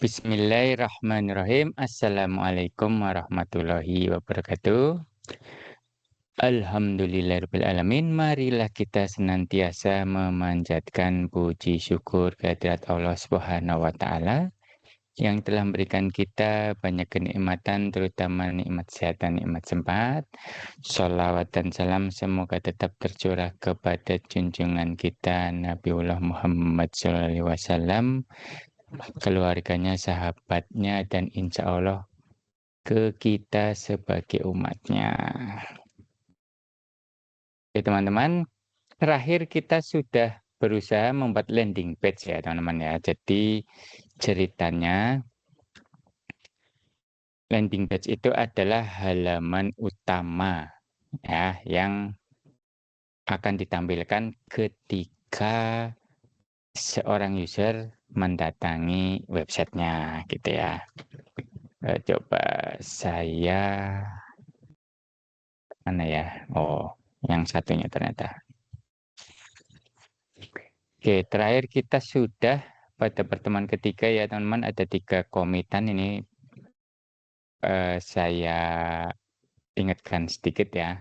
Bismillahirrahmanirrahim. Assalamualaikum warahmatullahi wabarakatuh. Alhamdulillahirrahmanirrahim. Marilah kita senantiasa memanjatkan puji syukur kehadirat Allah Subhanahu wa Ta'ala yang telah memberikan kita banyak kenikmatan, terutama nikmat kesehatan, nikmat sempat. Sholawat dan salam semoga tetap tercurah kepada junjungan kita Nabiullah Muhammad SAW, keluarganya, sahabatnya, dan insya Allah ke kita sebagai umatnya. Oke teman-teman, terakhir kita sudah berusaha membuat landing page ya teman-teman ya. Jadi ceritanya landing page itu adalah halaman utama ya yang akan ditampilkan ketika seorang user mendatangi websitenya gitu ya. Coba saya mana ya? Oh, yang satunya ternyata. Oke, terakhir kita sudah pada pertemuan ketiga ya teman-teman, ada 3 komitan ini saya ingatkan sedikit ya.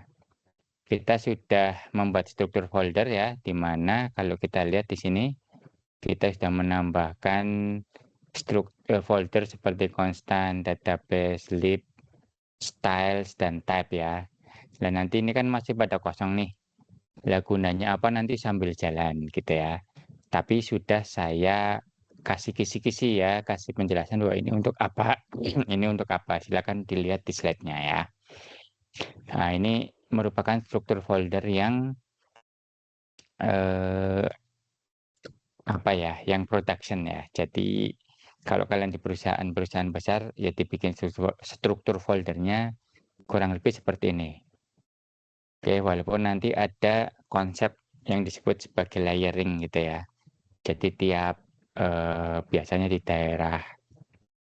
Kita sudah membuat struktur folder ya, di mana kalau kita lihat di sini kita sudah menambahkan struktur folder seperti constant, database, lib, styles, dan type ya. Dan nanti ini kan masih pada kosong nih. Lah gunanya apa nanti sambil jalan gitu ya. Tapi sudah saya kasih kisi-kisi ya, kasih penjelasan bahwa ini untuk apa, ini untuk apa. Silakan dilihat di slide-nya ya. Nah, ini merupakan struktur folder yang apa ya, yang production ya. Jadi kalau kalian di perusahaan besar ya dibikin struktur foldernya kurang lebih seperti ini. Oke, walaupun nanti ada konsep yang disebut sebagai layering gitu ya. Jadi tiap biasanya di daerah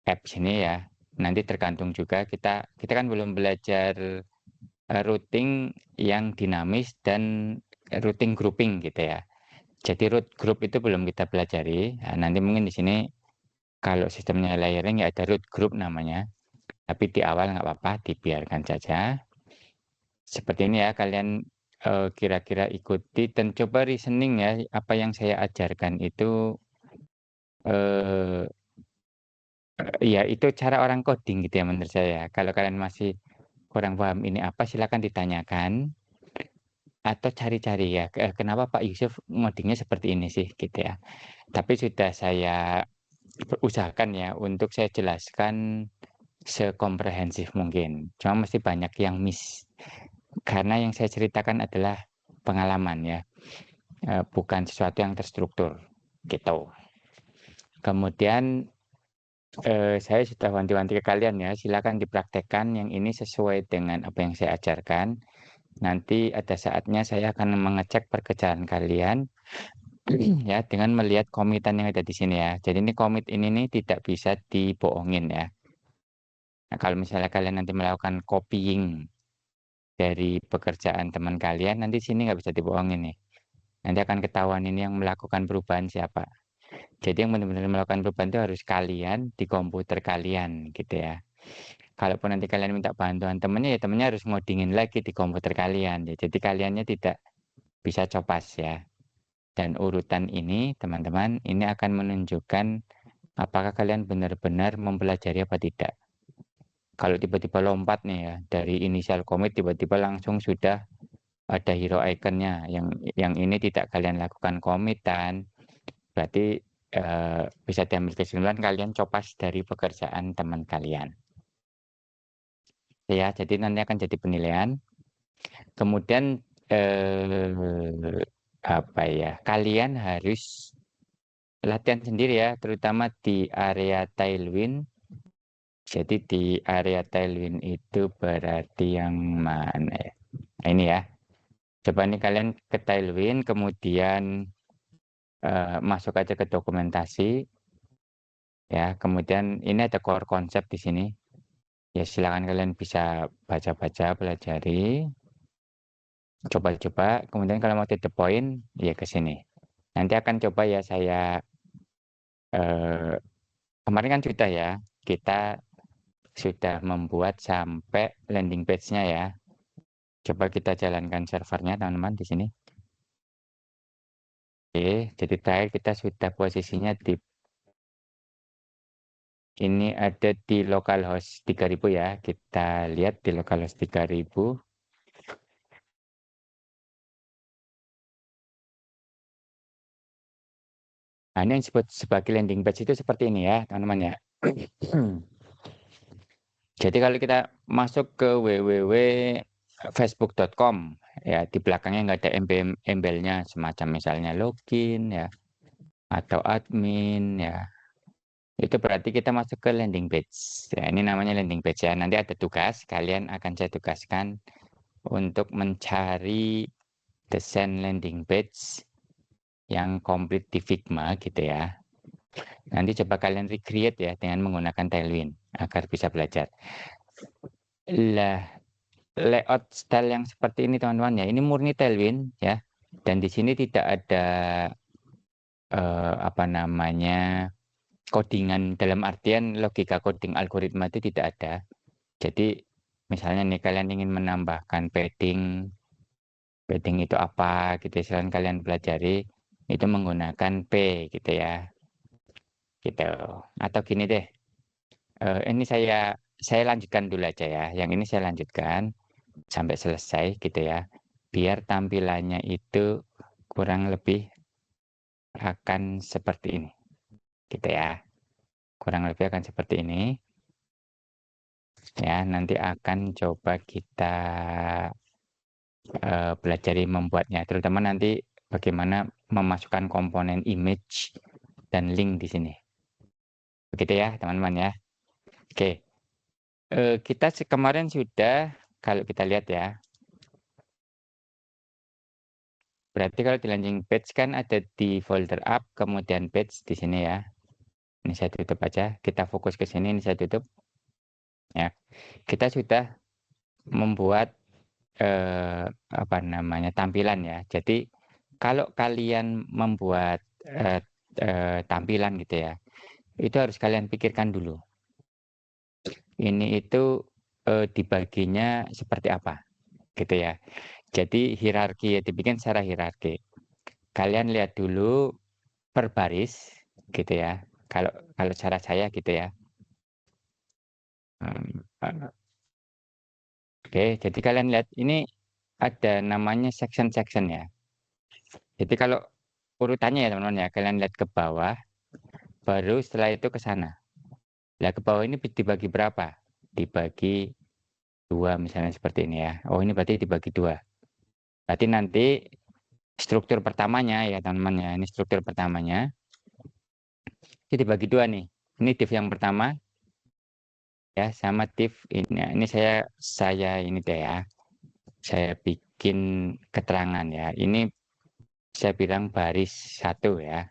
app sini ya, nanti tergantung juga kita kan belum belajar routing yang dinamis dan routing grouping gitu ya. Jadi root group itu belum kita pelajari. Nah, nanti mungkin di sini kalau sistemnya layering ya ada root group namanya. Tapi di awal nggak apa-apa, dibiarkan saja. Seperti ini ya, kalian kira-kira ikuti dan coba reasoning ya, apa yang saya ajarkan itu eh, ya itu cara orang coding gitu ya menurut saya. Kalau kalian masih kurang paham ini apa, silakan ditanyakan atau cari-cari ya, kenapa Pak Yusuf ngodingnya seperti ini sih gitu ya. Tapi sudah saya usahakan ya untuk saya jelaskan sekomprehensif mungkin. Cuma mesti banyak yang miss. Karena yang saya ceritakan adalah pengalaman ya, bukan sesuatu yang terstruktur gitu. Kemudian saya sudah wanti-wanti ke kalian ya, silakan dipraktekkan yang ini sesuai dengan apa yang saya ajarkan. Nanti ada saatnya saya akan mengecek pekerjaan kalian ya dengan melihat komitan yang ada di sini ya. Jadi ini komit ini nih tidak bisa dibohongin ya. Nah, kalau misalnya kalian nanti melakukan copying dari pekerjaan teman kalian, nanti sini nggak bisa dibohongin nih. Nanti akan ketahuan ini yang melakukan perubahan siapa. Jadi yang benar-benar melakukan perubahan itu harus kalian di komputer kalian gitu ya. Kalaupun nanti kalian minta bantuan temennya, ya temennya harus ngodingin lagi di komputer kalian. Ya. Jadi kaliannya tidak bisa copas ya. Dan urutan ini teman-teman, ini akan menunjukkan apakah kalian benar-benar mempelajari apa tidak. Kalau tiba-tiba lompat nih ya, dari inisial commit tiba-tiba langsung sudah ada hero iconnya. Yang ini tidak kalian lakukan commitan, berarti bisa diambil kesimpulan kalian copas dari pekerjaan teman kalian. Ya, jadi nanti akan jadi penilaian. Kemudian apa ya? Kalian harus latihan sendiri ya, terutama di area tailwind. Jadi di area tailwind itu berarti yang mana ya? Nah, ini ya. Coba nih kalian ke tailwind, kemudian masuk aja ke dokumentasi. Ya, kemudian ini ada core konsep di sini. Ya, silakan kalian bisa baca-baca, pelajari, coba-coba. Kemudian kalau mau to the point, ya ke sini. Nanti akan coba ya saya kemarin kan sudah ya, kita sudah membuat sampai landing page-nya ya. Coba kita jalankan servernya teman-teman di sini. Oke, jadi terakhir kita sudah posisinya di ini ada di localhost 3000 ya. Kita lihat di localhost 3000. Nah, ini yang disebut sebagai landing page itu seperti ini ya, teman-teman ya. Jadi kalau kita masuk ke www.facebook.com ya, di belakangnya nggak ada embelnya semacam misalnya login ya atau admin ya. Itu berarti kita masuk ke landing page. Ya, ini namanya landing page ya. Nanti ada tugas, kalian akan saya tugaskan untuk mencari desain landing page yang komplit di Figma gitu ya. Nanti coba kalian recreate ya dengan menggunakan Tailwind agar bisa belajar. Lah, layout style yang seperti ini teman-teman ya, ini murni Tailwind ya. Dan di sini tidak ada apa namanya codingan dalam artian logika coding algoritma itu tidak ada. Jadi misalnya nih kalian ingin menambahkan padding itu apa gitu ya, silahkan kalian pelajari itu menggunakan P gitu ya, gitu. Atau gini deh, ini saya lanjutkan dulu aja ya. Yang ini saya lanjutkan sampai selesai gitu ya. Biar tampilannya itu kurang lebih akan seperti ini, gitu ya. Kurang lebih akan seperti ini. Ya, nanti akan coba kita pelajari membuatnya, terutama nanti bagaimana memasukkan komponen image dan link di sini. Begitu ya, teman-teman ya. Oke, kita kemarin sudah, kalau kita lihat ya, berarti kalau di landing page kan ada di folder up, kemudian page di sini ya. Ini saya tutup aja, kita fokus ke sini, ini saya tutup. Ya, kita sudah membuat apa namanya tampilan ya. Jadi kalau kalian membuat tampilan gitu ya, itu harus kalian pikirkan dulu. Ini itu dibaginya seperti apa, gitu ya. Jadi hierarki ya dibikin secara hierarki. Kalian lihat dulu per baris, gitu ya. Kalau kalau cara saya gitu ya. Oke, jadi kalian lihat ini ada namanya section-section ya. Jadi kalau urutannya ya teman-teman ya, kalian lihat ke bawah, baru setelah itu ke sana. Nah, ke bawah ini dibagi berapa? Dibagi dua misalnya seperti ini ya. Oh, ini berarti dibagi dua. Berarti nanti struktur pertamanya ya teman-teman ya. Ini struktur pertamanya. Ini dibagi dua nih. Ini div yang pertama ya sama div ini. Ini saya ini deh ya. Saya bikin keterangan ya. Ini saya bilang baris satu ya.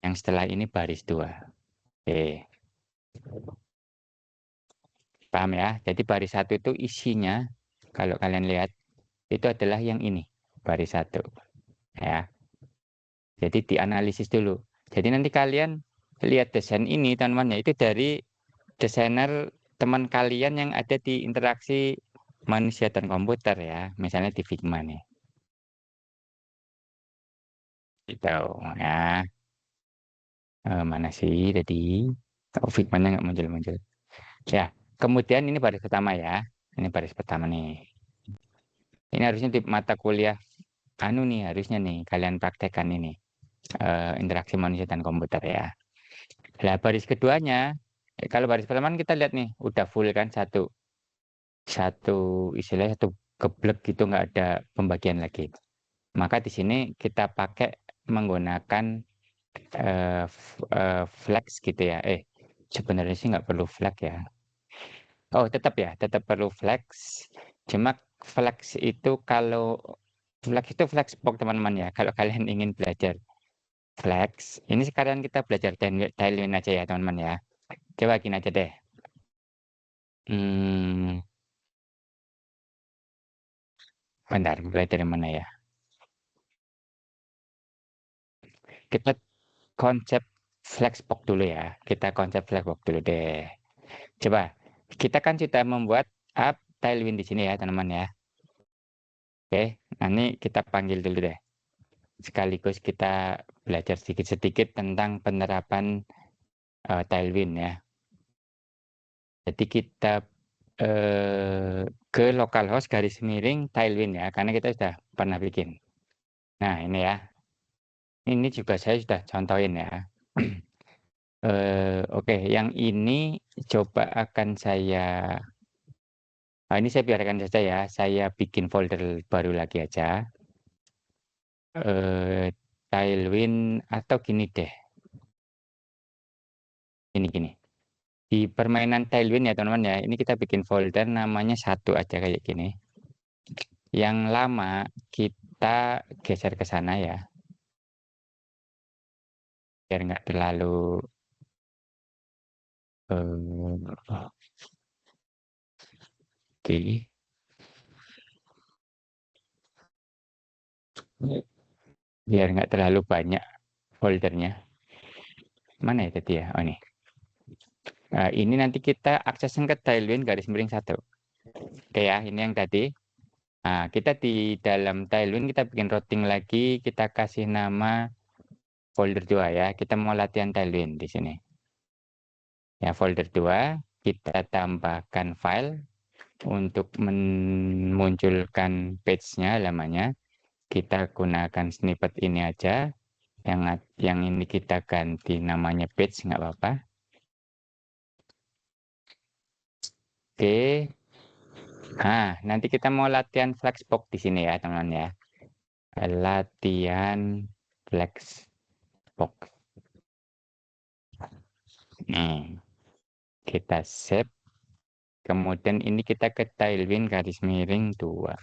Yang setelah ini baris dua. Oke, paham ya? Jadi baris satu itu isinya kalau kalian lihat itu adalah yang ini, baris satu ya. Jadi dianalisis dulu. Jadi nanti kalian lihat desain ini teman-teman ya, itu dari desainer teman kalian yang ada di interaksi manusia dan komputer ya. Misalnya di Figma nih. Gitu ya. Mana sih tadi? Oh, Figma-nya nggak muncul-muncul. Ya, kemudian ini baris pertama ya. Ini baris pertama nih. Ini harusnya di mata kuliah anu nih harusnya nih kalian praktekkan ini interaksi manusia dan komputer ya. Lah baris keduanya, kalau baris pertama kan kita lihat nih udah full kan satu satu istilahnya satu geblek gitu nggak ada pembagian lagi. Maka di sini kita pakai menggunakan flex gitu ya. Sebenarnya sih nggak perlu flex ya. Oh tetap ya, tetap perlu flex. Cuma flex itu kalau flex itu flexbox teman-teman ya. Kalau kalian ingin belajar flex, ini sekarang kita belajar Tailwind aja ya teman-teman ya. Coba gini aja deh. Hmm, bentar, mulai dari mana ya? Kita konsep Flexbox dulu ya. Kita konsep Flexbox dulu deh. Coba, kita kan sudah membuat app Tailwind di sini ya, teman-teman ya. Oke, nah ini kita panggil dulu deh. Sekaligus kita belajar sedikit-sedikit tentang penerapan Tailwind ya. Jadi kita ke localhost garis miring Tailwind ya, karena kita sudah pernah bikin. Nah ini ya, ini juga saya sudah contohin ya. Oke, yang ini coba akan ini saya biarkan saja ya, saya bikin folder baru lagi aja. Tailwind atau gini deh, gini. Di permainan Tailwind ya teman-teman ya, ini kita bikin folder namanya satu aja kayak gini. Yang lama kita geser ke sana ya, biar nggak terlalu oke, biar nggak terlalu banyak foldernya. Mana ya tadi ya? Oh ini. Ini nanti kita aksesin ke Tailwind garis miring satu. Oke ya, ini yang tadi. Nah, kita di dalam Tailwind kita bikin routing lagi, kita kasih nama folder 2 ya. Kita mau latihan Tailwind di sini. Ya, folder 2 kita tambahkan file untuk memunculkan page-nya halamannya. Kita gunakan snippet ini aja. Yang ini kita ganti namanya page, nggak apa-apa. Oke. Nah, nanti kita mau latihan Flexbox di sini ya, teman-teman ya. Latihan Flexbox. Nih, kita save. Kemudian ini kita ke Tailwind garis miring 2.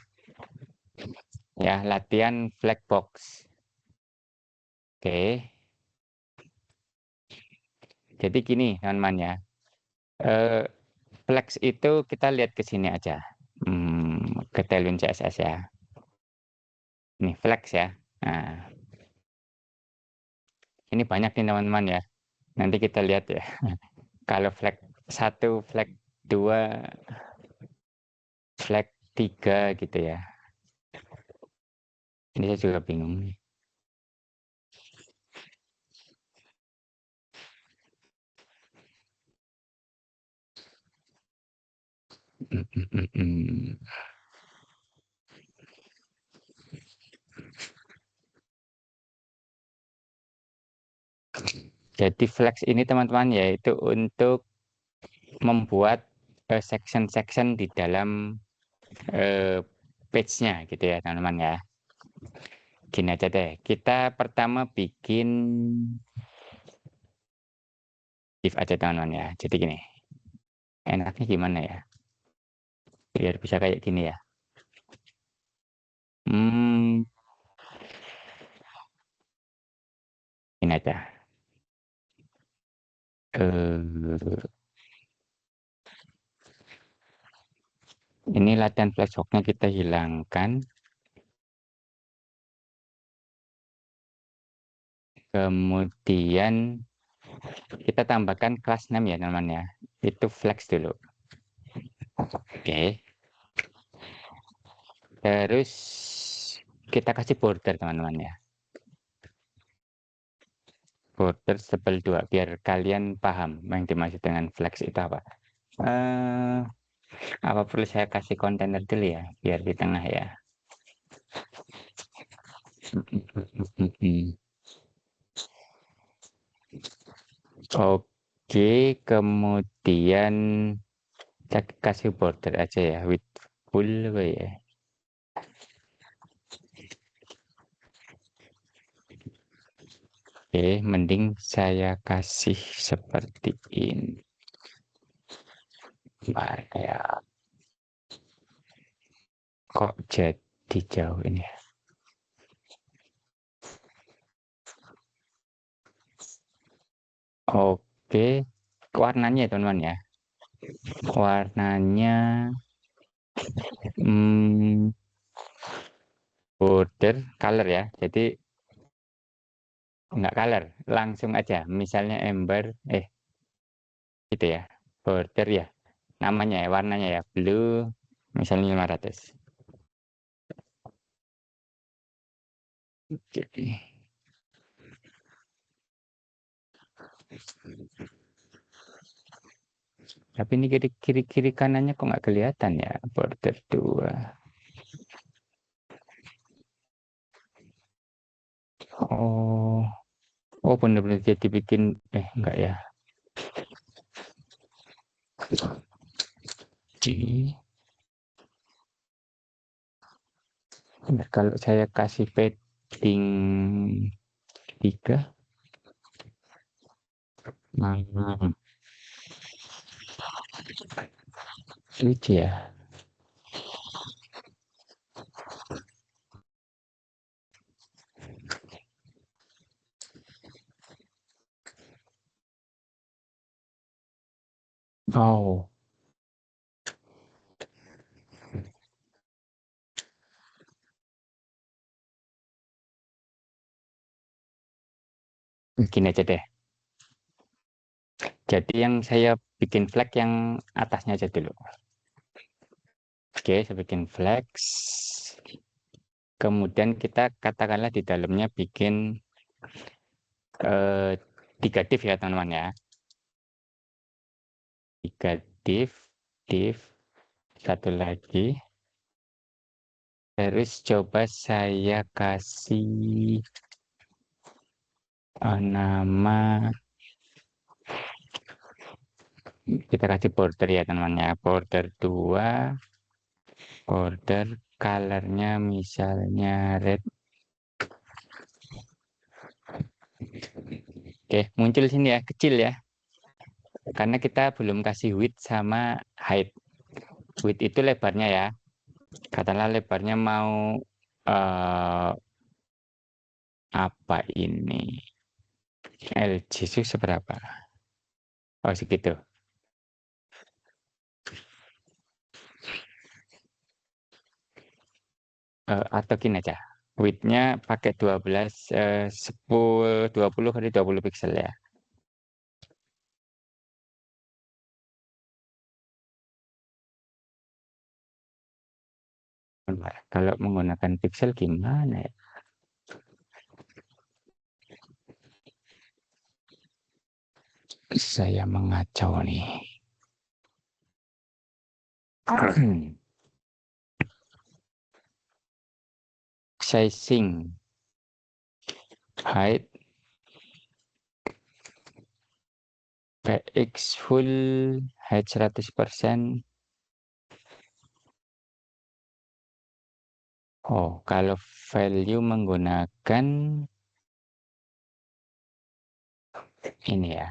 Ya, latihan Flexbox. Oke. Jadi gini, teman-teman ya. Eh, Flex itu kita lihat ke sini aja. Ke Tailwind CSS ya. Ini Flex ya. Nah, ini banyak nih teman-teman ya. Nanti kita lihat ya. Kalau flag 1, flag 2, flag 3 gitu ya. Ini saya juga bingung nih. Jadi flex ini teman-teman yaitu untuk membuat section-section di dalam page-nya gitu ya teman-teman ya. Gini aja deh, kita pertama bikin div aja teman-teman ya. Jadi gini, enaknya gimana ya? Biar bisa kayak gini ya. Hmm, ini aja. Ini latihan flashback-nya kita hilangkan. Kemudian kita tambahkan class name ya teman-teman ya. Itu flex dulu. Oke. Terus kita kasih border teman-teman ya. Border sebel 2 biar kalian paham yang dimaksud dengan flex itu apa. Eh, apa perlu saya kasih kontainer dulu ya biar di tengah ya. Oke, kemudian kita kasih border aja ya with full ya. Oke, mending saya kasih seperti ini. Ya, kok jadi jauh ini ya? Oke, warnanya ya teman-teman ya. Warnanya hmm, border color ya. Jadi Enggak color, langsung aja. Misalnya ember, gitu ya, border ya, namanya ya, warnanya ya, blue, misalnya 500. Oke. Tapi ini kiri kanannya kok nggak kelihatan ya, border 2. Oh, oh bener-bener jadi bikin, enggak ya. Jadi, bentar, kalau saya kasih padding 3, hmm, lucu ya. Oh, gini aja deh. Jadi yang saya bikin flag yang atasnya aja dulu. Oke, saya bikin flag. Kemudian kita katakanlah di dalamnya bikin eh, 3 div ya teman-teman ya. 3 div, satu lagi. Terus coba saya kasih nama, kita kasih border ya teman-teman ya. Border 2, border colornya misalnya red. Oke, muncul sini ya, kecil ya. Karena kita belum kasih width sama height. Width itu lebarnya ya. Katakanlah lebarnya mau eh, apa ini? LG itu seberapa? Oh segitu. Atau gini aja. Width-nya pakai 12, 10, 20 kali 20 pixel ya. Bentar, kalau menggunakan pixel gimana ya? Saya mengacau nih. Sizing, height, PX full, height 100%. Oh, kalau value menggunakan ini ya.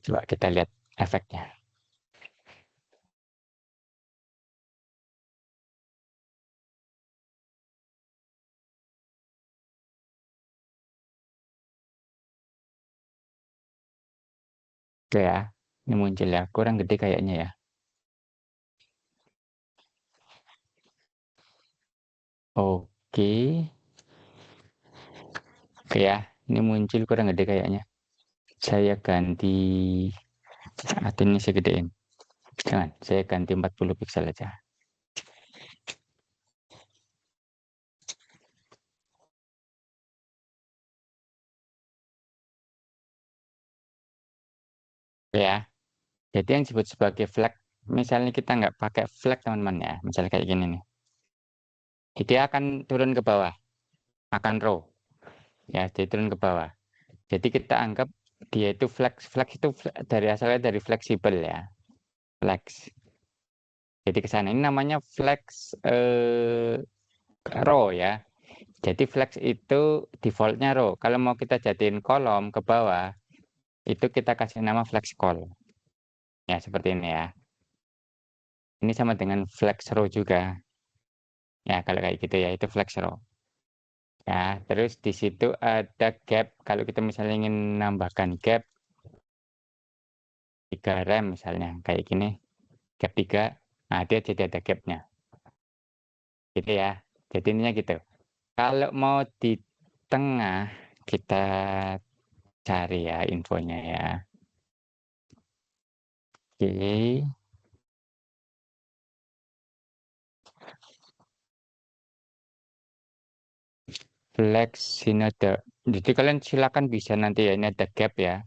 Coba kita lihat efeknya. Oke ya, ini muncul ya. Kurang gede kayaknya ya. Oke, oke ya. Ini muncul kurang gede kayaknya. Saya ganti, atau ini saya gedein. Jangan, saya ganti 40 pixel aja. Oke ya, jadi yang disebut sebagai flag, misalnya kita nggak pakai flag teman-teman ya. Misalnya kayak gini nih. Dia akan turun ke bawah, akan row. Ya, dia turun ke bawah. Jadi kita anggap dia itu flex itu dari asalnya dari fleksibel ya, flex. Jadi ke sana ini namanya flex row ya. Jadi flex itu defaultnya row. Kalau mau kita jadiin kolom ke bawah, itu kita kasih nama flex call. Ya seperti ini ya. Ini sama dengan flex row juga. Ya kalau kayak gitu ya itu flex row. Ya terus di situ ada gap. Kalau kita misalnya ingin menambahkan gap 3 rem misalnya kayak gini, gap 3. Nah dia jadi ada gapnya. Gitu ya. Jadi ininya gitu. Kalau mau di tengah, kita cari ya infonya ya. Oke, flex synode. Jadi kalian silakan bisa nanti ya, ini ada gap ya.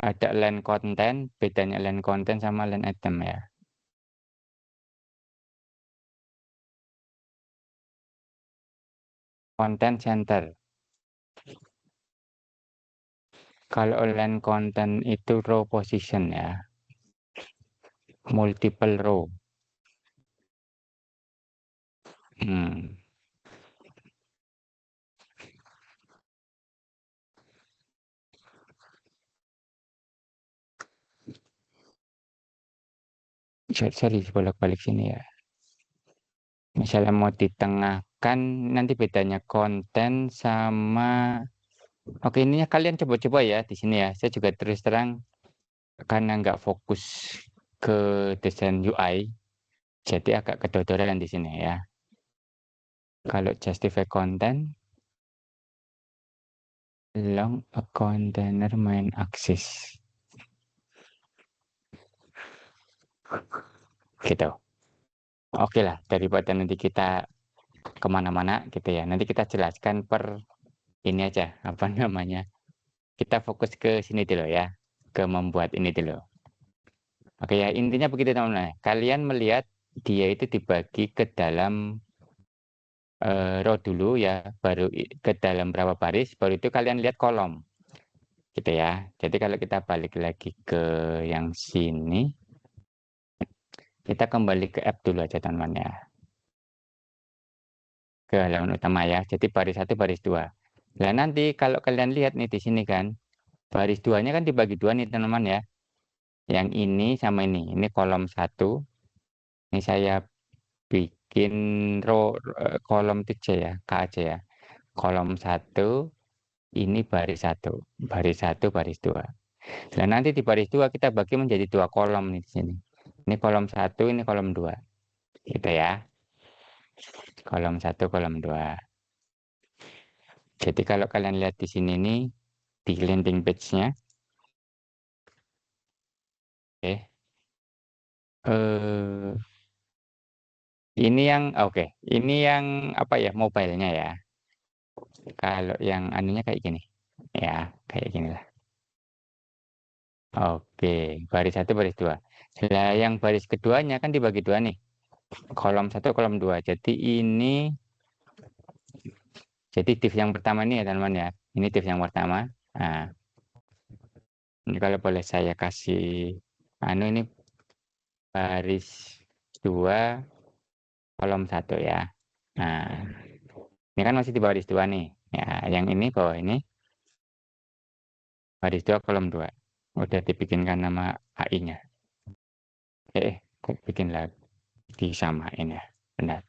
Ada line content, bedanya line content sama line item ya. Content center. Kalau line content itu row position ya, multiple row. Hmm. Sorry, bolak-balik sini ya. Misalnya mau ditengahkan, nanti bedanya konten sama. Oke, ini kalian coba-coba ya di sini ya. Saya juga terus terang karena nggak fokus ke desain UI, jadi agak kedodoran di sini ya. Kalau justify content, long a container main access, gitu. Oke lah, daripada nanti kita kemana-mana gitu ya. Nanti kita jelaskan per ini aja, apa namanya. Kita fokus ke sini dulu ya, ke membuat ini dulu. Oke ya, intinya begitu teman-teman. Kalian melihat dia itu dibagi ke dalam row dulu ya, baru ke dalam berapa baris, baru itu kalian lihat kolom. Gitu ya. Jadi kalau kita balik lagi ke yang sini, kita kembali ke app dulu aja teman-teman ya. Ke halaman utama ya. Jadi baris 1, baris 2. Nah nanti kalau kalian lihat nih di sini kan, baris 2-nya kan dibagi 2 nih teman-teman ya. Yang ini sama ini. Ini kolom 1. Ini saya bikin kolom itu C ya, K aja ya. Kolom 1, ini baris 1. Baris 1, baris 2. Nah, nanti di baris 2 kita bagi menjadi 2 kolom nih di sini. Ini kolom 1, ini kolom 2. Gitu ya. Kolom 1, kolom 2. Jadi kalau kalian lihat di sini nih, di landing page-nya, oke. Eh, ini yang oke, ini yang apa ya, mobile-nya ya. Kalau yang anunya kayak gini. Ya, kayak gini lah. Oke, baris 1, baris 2. Nah, yang baris keduanya kan dibagi 2 nih. Kolom 1, kolom 2. Jadi div yang pertama ini ya teman-teman ya. Ini div yang pertama. Nah, ini kalau boleh saya kasih ini baris 2, kolom 1 ya. Nah, ini kan masih di baris 2 nih. Ya, yang ini bawah ini baris 2, kolom 2. Udah dibikinkan nama AI-nya. Kok bikin lagi disamain ya. Benar.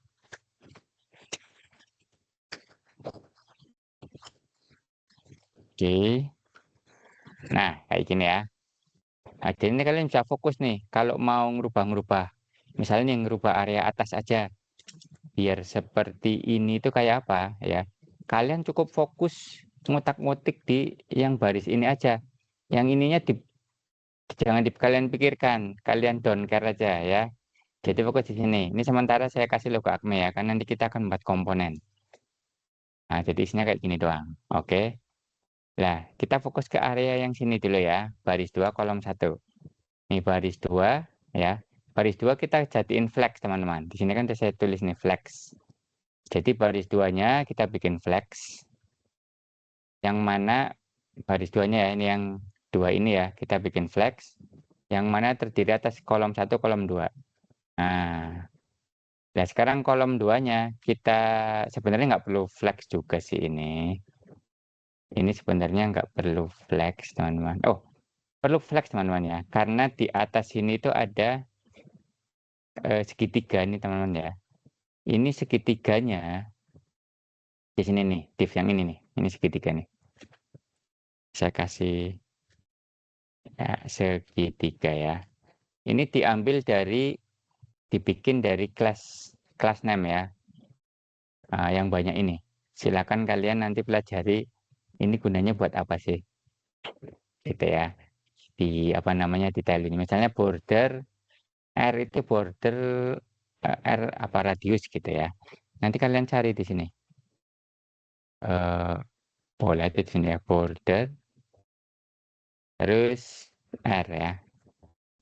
Oke. Nah, kayak gini ya. Nah, jadi ini kalian bisa fokus nih. Kalau mau ngerubah-ngerubah. Misalnya yang ngerubah area atas aja. Biar seperti ini itu kayak apa ya. Kalian cukup fokus ngotak-ngotik di yang baris ini aja. Yang ininya jangan kalian pikirkan. Kalian don't care aja ya. Jadi fokus di sini. Ini sementara saya kasih logo Acme ya. Kan nanti kita akan buat komponen. Nah, jadi isinya kayak gini doang. Oke. Nah, kita fokus ke area yang sini dulu ya. Baris 2, kolom 1. Ini baris 2 ya. Baris 2 kita jadiin flex teman-teman. Di sini kan saya tulis nih flex. Jadi baris 2-nya kita bikin flex. Yang mana baris 2-nya ya, ini yang 2 ini ya, kita bikin flex. Yang mana terdiri atas kolom 1, kolom 2. Nah, nah sekarang kolom 2-nya kita sebenarnya nggak perlu flex juga sih ini. Ini sebenarnya nggak perlu flex teman-teman. Oh, perlu flex teman-teman ya. Karena di atas sini itu ada segitiga nih teman-teman ya. Ini segitiganya di sini nih, div yang ini nih. Ini segitiga nih. Saya kasih ya, segitiga ya. Ini diambil dibikin dari kelas name ya. Yang banyak ini. Silakan kalian nanti pelajari ini gunanya buat apa sih, gitu ya. Di apa namanya, detail ini. Misalnya border R itu border R apa radius gitu ya. Nanti kalian cari di sini. Eh boleh di sini ya, border terus R ya,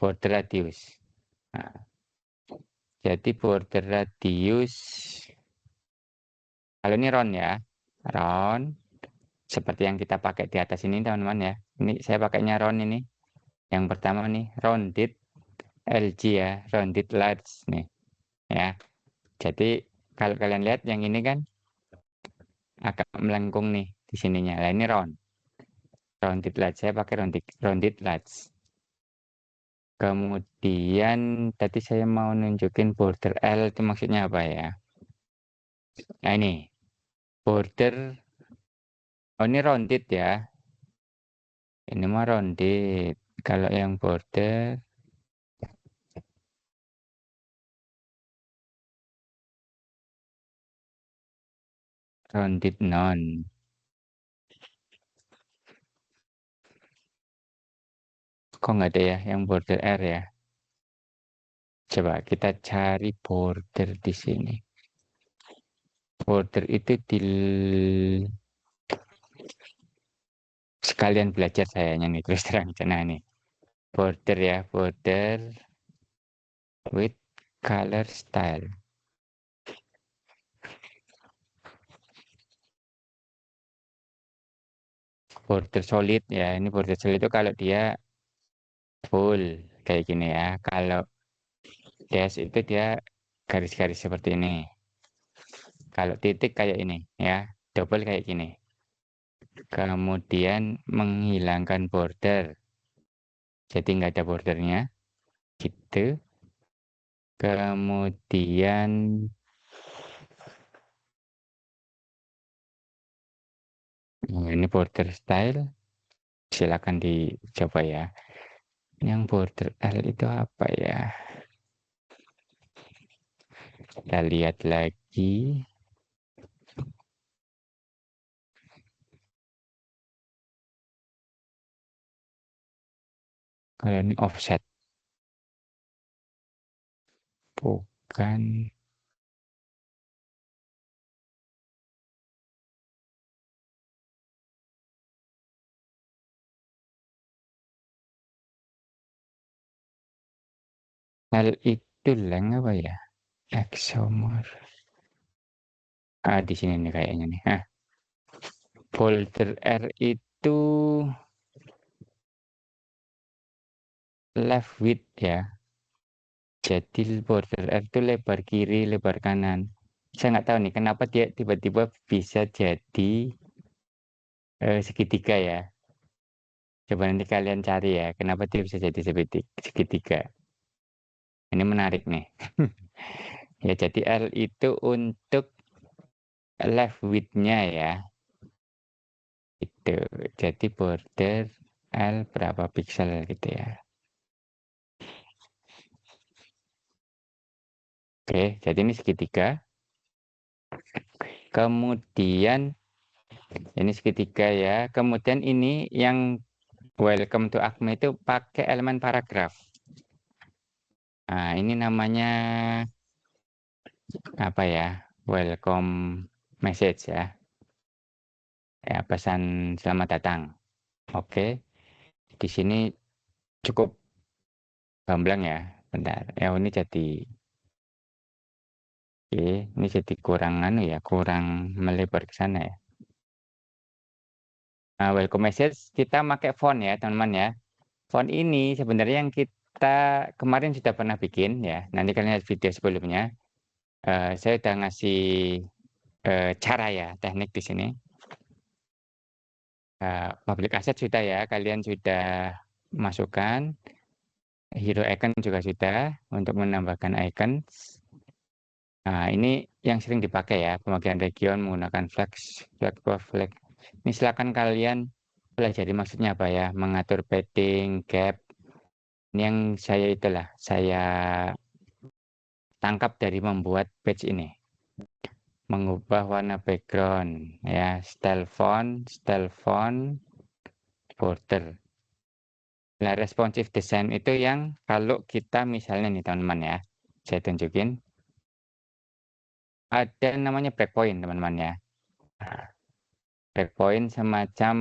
border radius. Nah, jadi border radius kalau ini round ya, round seperti yang kita pakai di atas ini teman-teman ya. Ini saya pakainya round ini. Yang pertama nih rounded LG ya, rounded large nih ya. Jadi kalau kalian lihat yang ini kan agak melengkung nih di sininya. Nah, ini rounded large. Saya pakai rounded large. Kemudian tadi saya mau nunjukin border L itu maksudnya apa ya? Nah ini border, oh ini rounded ya. Ini mah rounded. Kalau yang border rounded non. Kok nggak ada ya yang border R ya? Coba kita cari border di sini. Border itu sekalian belajar sayanya nih terus terang. Nah ini border ya, border with color style. Border solid ya, ini border solid itu kalau dia full kayak gini ya. Kalau dash itu dia garis-garis seperti ini. Kalau titik kayak ini ya, double kayak gini. Kemudian menghilangkan border, jadi nggak ada bordernya gitu. Kemudian ini border style, silakan dicoba ya. Yang border L itu apa ya? Kita lihat lagi. Kalau ini offset, bukan. L itu length apa ya? Axomer. Ah, di sini nih kayaknya nih. Ah, border R itu left width ya. Jadi border R itu lebar kiri, lebar kanan. Saya nggak tahu nih kenapa dia tiba-tiba bisa jadi segitiga ya. Coba nanti kalian cari ya, kenapa dia bisa jadi segitiga. Ini menarik nih. Ya, jadi L itu untuk left width-nya ya. Itu. Jadi border L berapa pixel gitu ya. Oke, jadi ini segitiga. Kemudian ini segitiga ya. Kemudian ini yang welcome to Acme itu pakai elemen paragraf. Nah, ini namanya apa ya? Welcome message ya. Ya, pesan selamat datang. Oke. Di sini cukup gamblang ya. Bentar. Ya, ini jadi oke, ini jadi kurang anu ya, kurang melebar ke sana ya. Nah, welcome message kita pakai font ya, teman-teman ya. Font ini sebenarnya yang kita kemarin sudah pernah bikin ya. Nanti kalian lihat video sebelumnya. Saya udah ngasih cara ya, teknik di sini. Public asset sudah ya, kalian sudah masukkan. Hero icon juga sudah untuk menambahkan icon. Nah, ini yang sering dipakai ya, pembagian region menggunakan flag. Ini silakan kalian pelajari maksudnya apa ya, mengatur padding, gap. Ini yang saya tangkap dari membuat page ini. mengubah warna background ya, style font, border. Nah, responsive design itu yang kalau kita misalnya nih teman-teman ya, saya tunjukin. Ada namanya breakpoint teman-teman ya. Nah, breakpoint semacam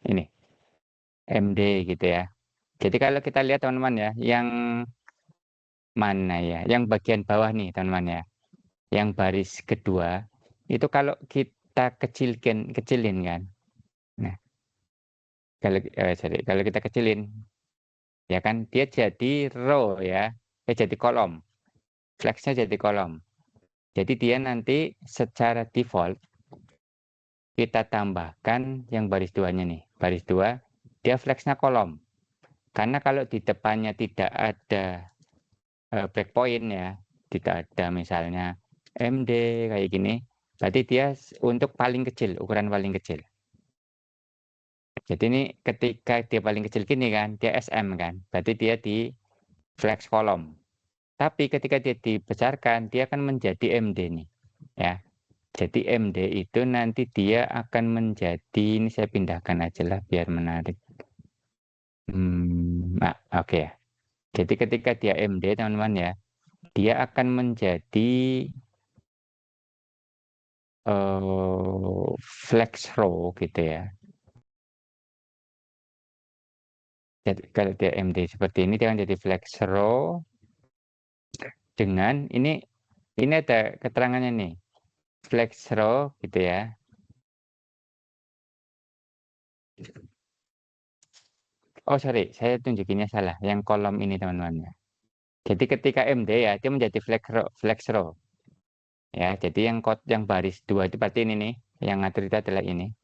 ini, MD gitu ya. Jadi kalau kita lihat teman-teman ya, yang mana ya, yang bagian bawah nih teman-teman ya, yang baris kedua, itu kalau kita kecilin kan. Nah, kalau kita kecilin, ya kan dia jadi row ya, jadi kolom. Flexnya jadi kolom. Jadi dia nanti secara default kita tambahkan yang baris duanya nih. Baris dua, dia flexnya kolom. Karena kalau di depannya tidak ada breakpoint ya, tidak ada misalnya MD kayak gini, berarti dia untuk paling kecil, ukuran paling kecil. Jadi ini ketika dia paling kecil gini kan, dia SM kan, berarti dia di flex kolom. Tapi ketika dia dibesarkan, dia akan menjadi MD nih, ya. Jadi MD itu nanti dia akan menjadi, ini saya pindahkan aja lah biar menarik. Oke ya. Jadi ketika dia MD teman-teman ya, dia akan menjadi flex row gitu ya. Jadi kalau dia MD seperti ini, dia akan jadi flex row dengan ini ada keterangannya nih, flex row gitu ya. Oh sorry, saya tunjukinnya salah. Yang kolom ini teman-teman ya. Jadi ketika MD ya, dia menjadi flex row. Ya, jadi yang baris dua itu berarti ini nih, yang ngatur itu adalah ini,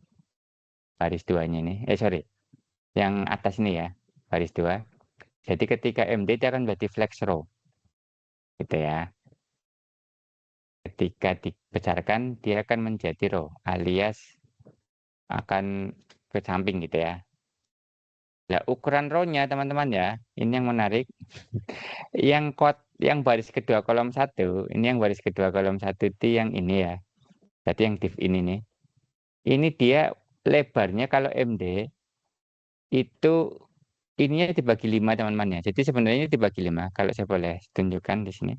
baris duanya ini. Sorry, yang atas ini ya, baris dua. Jadi ketika MD dia akan menjadi flex row, gitu ya. Ketika dibesarkan dia akan menjadi row, alias akan ke samping gitu ya. Nah, ukuran row-nya teman-teman ya, ini yang menarik. Yang baris kedua kolom satu, ini yang baris kedua kolom satu itu yang ini ya. Jadi yang div ini nih. Ini dia lebarnya kalau MD itu ininya dibagi 5 teman-teman ya. Jadi sebenarnya ini dibagi 5 kalau saya boleh tunjukkan di sini.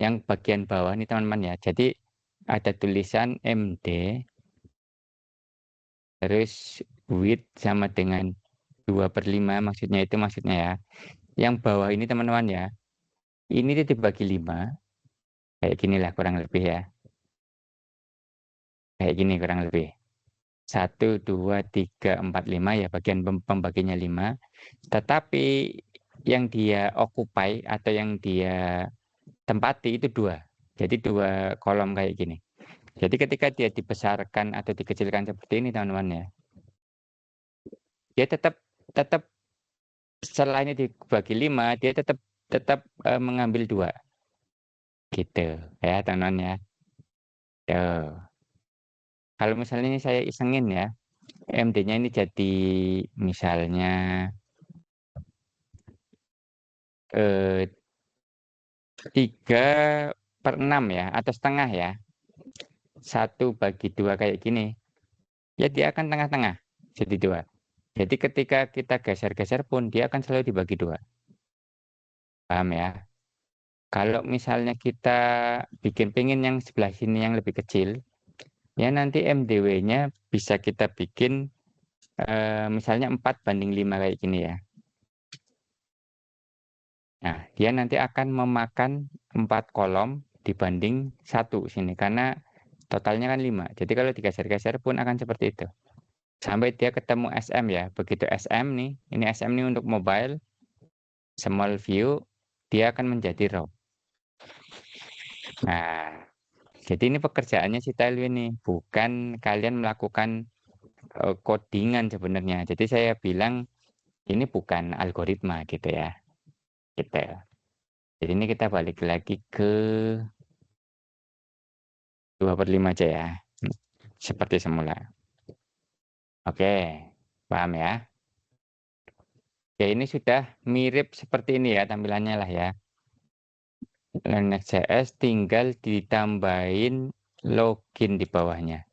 Yang bagian bawah nih teman-teman ya. Jadi ada tulisan MD terus width sama dengan 2/5 maksudnya ya. Yang bawah ini teman-teman ya. Ini tuh dibagi 5 kayak ginilah kurang lebih ya. Kayak gini kurang lebih. 1, 2, 3, 4, 5 ya bagian pembaginya 5. Tetapi yang dia occupy atau yang dia tempati itu 2. Jadi 2 kolom kayak gini. Jadi ketika dia dibesarkan atau dikecilkan seperti ini teman-teman ya. Dia tetap tetap selain dibagi 5, dia tetap tetap mengambil 2. Gitu ya teman-teman ya. Tuh. Kalau misalnya ini saya isengin ya, MD-nya ini jadi misalnya 3/6 ya, atau setengah ya. 1/2 kayak gini. Ya dia akan tengah-tengah, jadi 2. Jadi ketika kita geser-geser pun dia akan selalu dibagi 2. Paham ya? Kalau misalnya kita pengen yang sebelah sini yang lebih kecil, ya nanti MDW-nya bisa kita bikin misalnya 4/5 kayak gini ya. Nah, dia nanti akan memakan 4 kolom dibanding 1 sini, karena totalnya kan 5. Jadi kalau digeser-geser pun akan seperti itu. Sampai dia ketemu SM ya. Begitu SM nih, ini SM nih untuk mobile, small view, dia akan menjadi raw. Nah, jadi ini pekerjaannya si Tailwind ini, bukan kalian melakukan codingan sebenarnya. Jadi saya bilang ini bukan algoritma gitu ya. Gitu. Jadi ini kita balik lagi ke 2/5 aja ya. Seperti semula. Oke, paham ya? Ya ini sudah mirip seperti ini ya tampilannya lah ya. Next.js tinggal ditambahin login di bawahnya.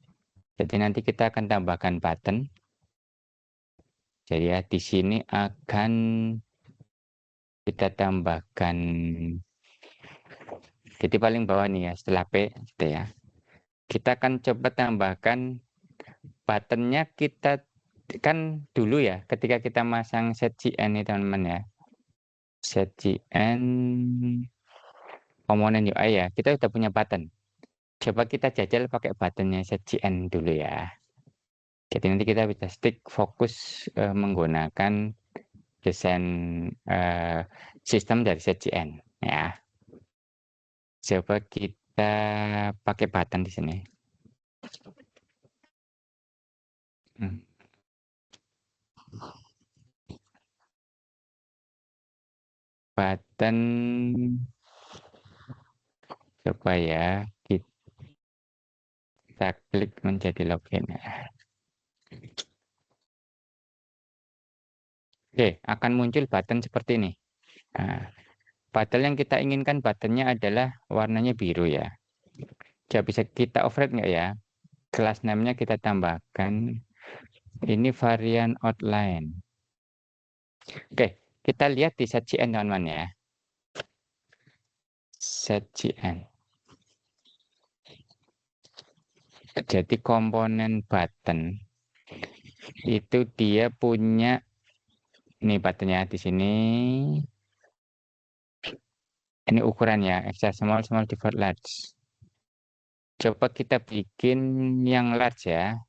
Jadi nanti kita akan tambahkan button. Jadi ya di sini akan kita tambahkan, jadi paling bawah nih ya, setelah P gitu ya. Kita akan coba tambahkan buttonnya. Kita kan dulu ya ketika kita masang setcn nih teman-teman ya, setcn komponen UI ya, kita udah punya button. Coba kita jajal pakai buttonnya setcn dulu ya. Jadi nanti kita bisa stick fokus menggunakan desain sistem dari setcn ya. Coba kita pakai button di sini. Hmm. Button coba ya kita klik menjadi login ya. Oke, akan muncul button seperti ini. Nah, padahal yang kita inginkan buttonnya adalah warnanya biru ya. Coba bisa kita override nggak ya? Kelas name-nya kita tambahkan. Ini varian outline. Oke, kita lihat di setcn teman-teman ya. Setcn. Jadi komponen button itu dia punya ini buttonnya di sini. Ini ukurannya extra small, small, default, large. Coba kita bikin yang large ya.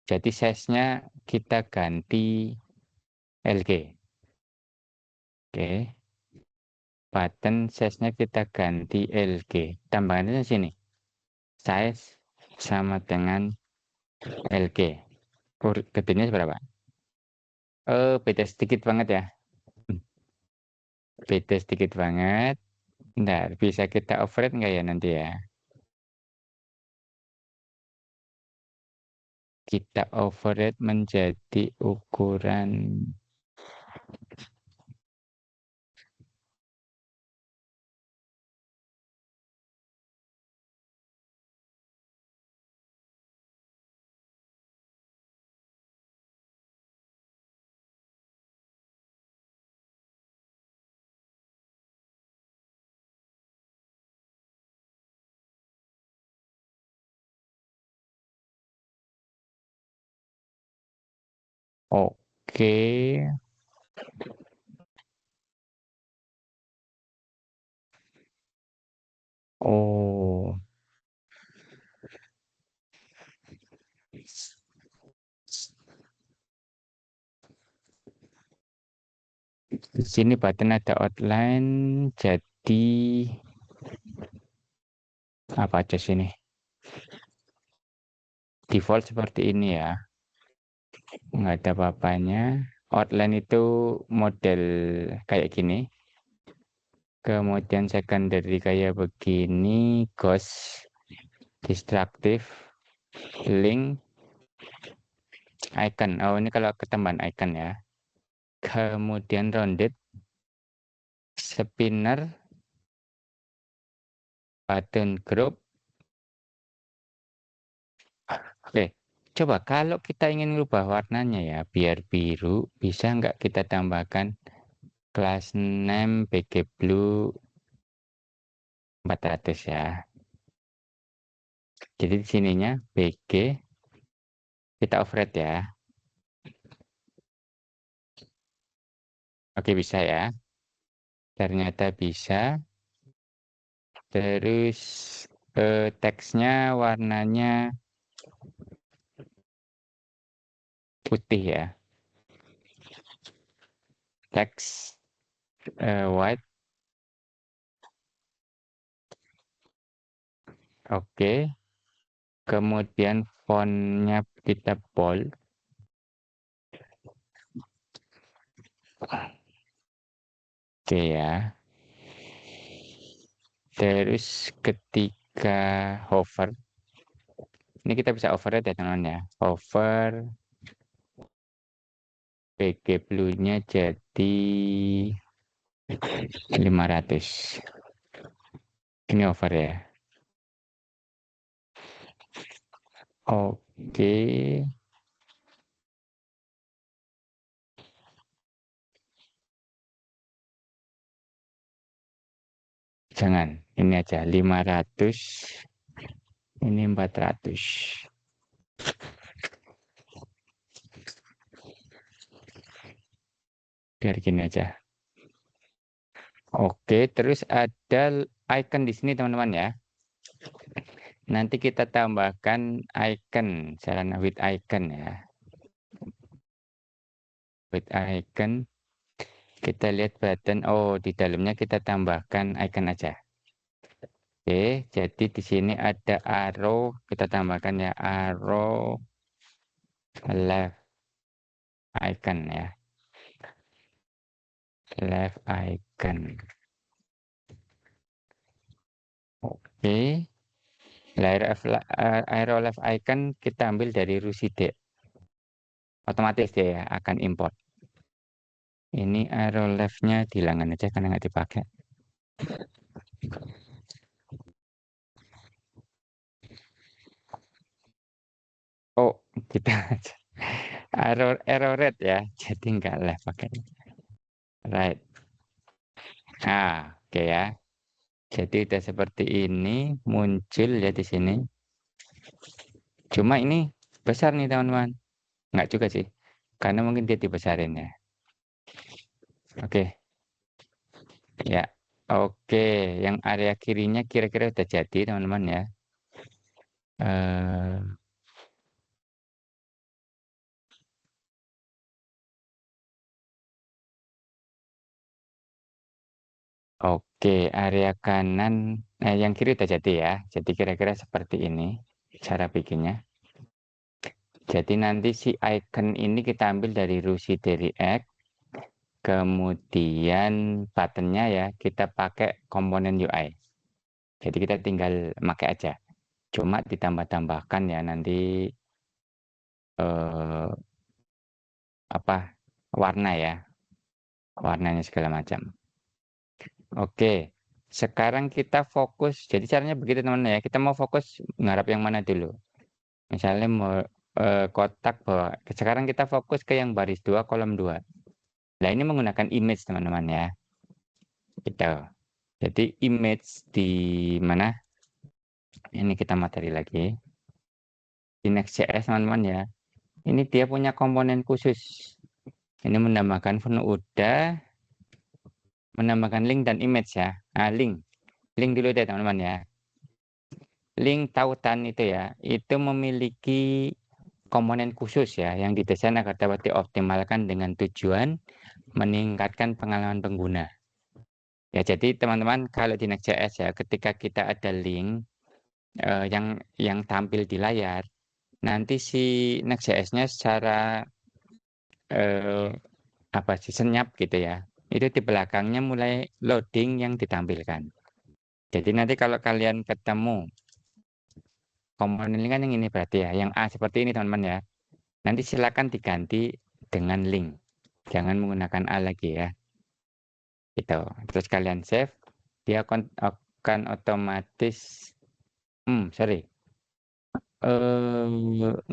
Jadi size-nya kita ganti LG. Oke. Button size-nya kita ganti LG. Tambahannya di sini. Size sama dengan LG. Gedenya berapa? Beda sedikit banget ya. Beda sedikit banget. Bentar, bisa kita override nggak ya nanti ya? Kita override menjadi ukuran. Oke. Oh. Di sini button ada outline, jadi apa aja sini? Default seperti ini ya, nggak ada apa-apanya. Outline itu model kayak gini. Kemudian secondary kayak begini, ghost, destructive, link, icon. Oh ini kalau ketambahan icon ya. Kemudian rounded, spinner, button group. Oke, coba kalau kita ingin merubah warnanya ya, biar biru, bisa nggak kita tambahkan class name BG Blue 400 ya. Jadi di sininya BG, kita override ya. Oke, bisa ya. Ternyata bisa. Terus teksnya warnanya putih ya. Teks white. Oke. Kemudian fontnya kita bold. Oke ya. Terus ketika hover, ini kita bisa override ya teman ya. Hover, BG Blue-nya jadi 500. Ini over ya. Oke, jangan. Ini aja 500, ini 400. Biar gini aja. Oke, terus ada icon di sini teman-teman ya. Nanti kita tambahkan icon, sarana with icon ya. With icon, kita lihat button. Oh, di dalamnya kita tambahkan icon aja. Oke, jadi di sini ada arrow, kita tambahkan ya arrow left icon ya. Left icon. Oke. Arrow left icon kita ambil dari Ruside. Otomatis dia ya akan import. Ini arrow left-nya dihilangkan aja karena nggak dipakai. Oh, kita arrow red ya. Jadi nggak left pakai. Right. Oke ya. Jadi udah seperti ini muncul ya di sini. Cuma ini besar nih teman-teman. Nggak juga sih. Karena mungkin dia dibesarin ya. Oke. Ya. Oke. Yang area kirinya kira-kira udah jadi teman-teman ya. Eh, Oke, area kanan, yang kiri udah jadi ya. Jadi kira-kira seperti ini cara bikinnya. Jadi nanti si icon ini kita ambil dari Ruside React, kemudian buttonnya ya kita pakai komponen UI. Jadi kita tinggal pakai aja. Cuma ditambah-tambahkan ya nanti eh, apa warna ya, warnanya segala macam. Oke, sekarang kita fokus. Jadi caranya begitu teman-teman ya. Kita mau fokus ngarap yang mana dulu? Misalnya mau kotak bawah. Sekarang kita fokus ke yang baris 2 kolom 2. Nah, ini menggunakan image teman-teman ya. Gitu. Jadi image di mana? Ini kita materi lagi. Di Next.js teman-teman ya. Ini dia punya komponen khusus. Ini menambahkan font udah, menambahkan link dan image ya. Nah, link. Link dulu deh teman-teman ya. Link tautan itu ya, itu memiliki komponen khusus ya yang didesain agar dapat dioptimalkan dengan tujuan meningkatkan pengalaman pengguna. Ya, jadi teman-teman kalau di Next.js ya, ketika kita ada link yang tampil di layar, nanti si Next.js-nya secara eh, apa sih senyap gitu ya. Itu di belakangnya mulai loading yang ditampilkan. Jadi nanti kalau kalian ketemu komponen link kan yang ini berarti ya, yang A seperti ini teman-teman ya. Nanti silakan diganti dengan link. Jangan menggunakan A lagi ya. Gitu. Terus kalian save, dia akan otomatis sorry.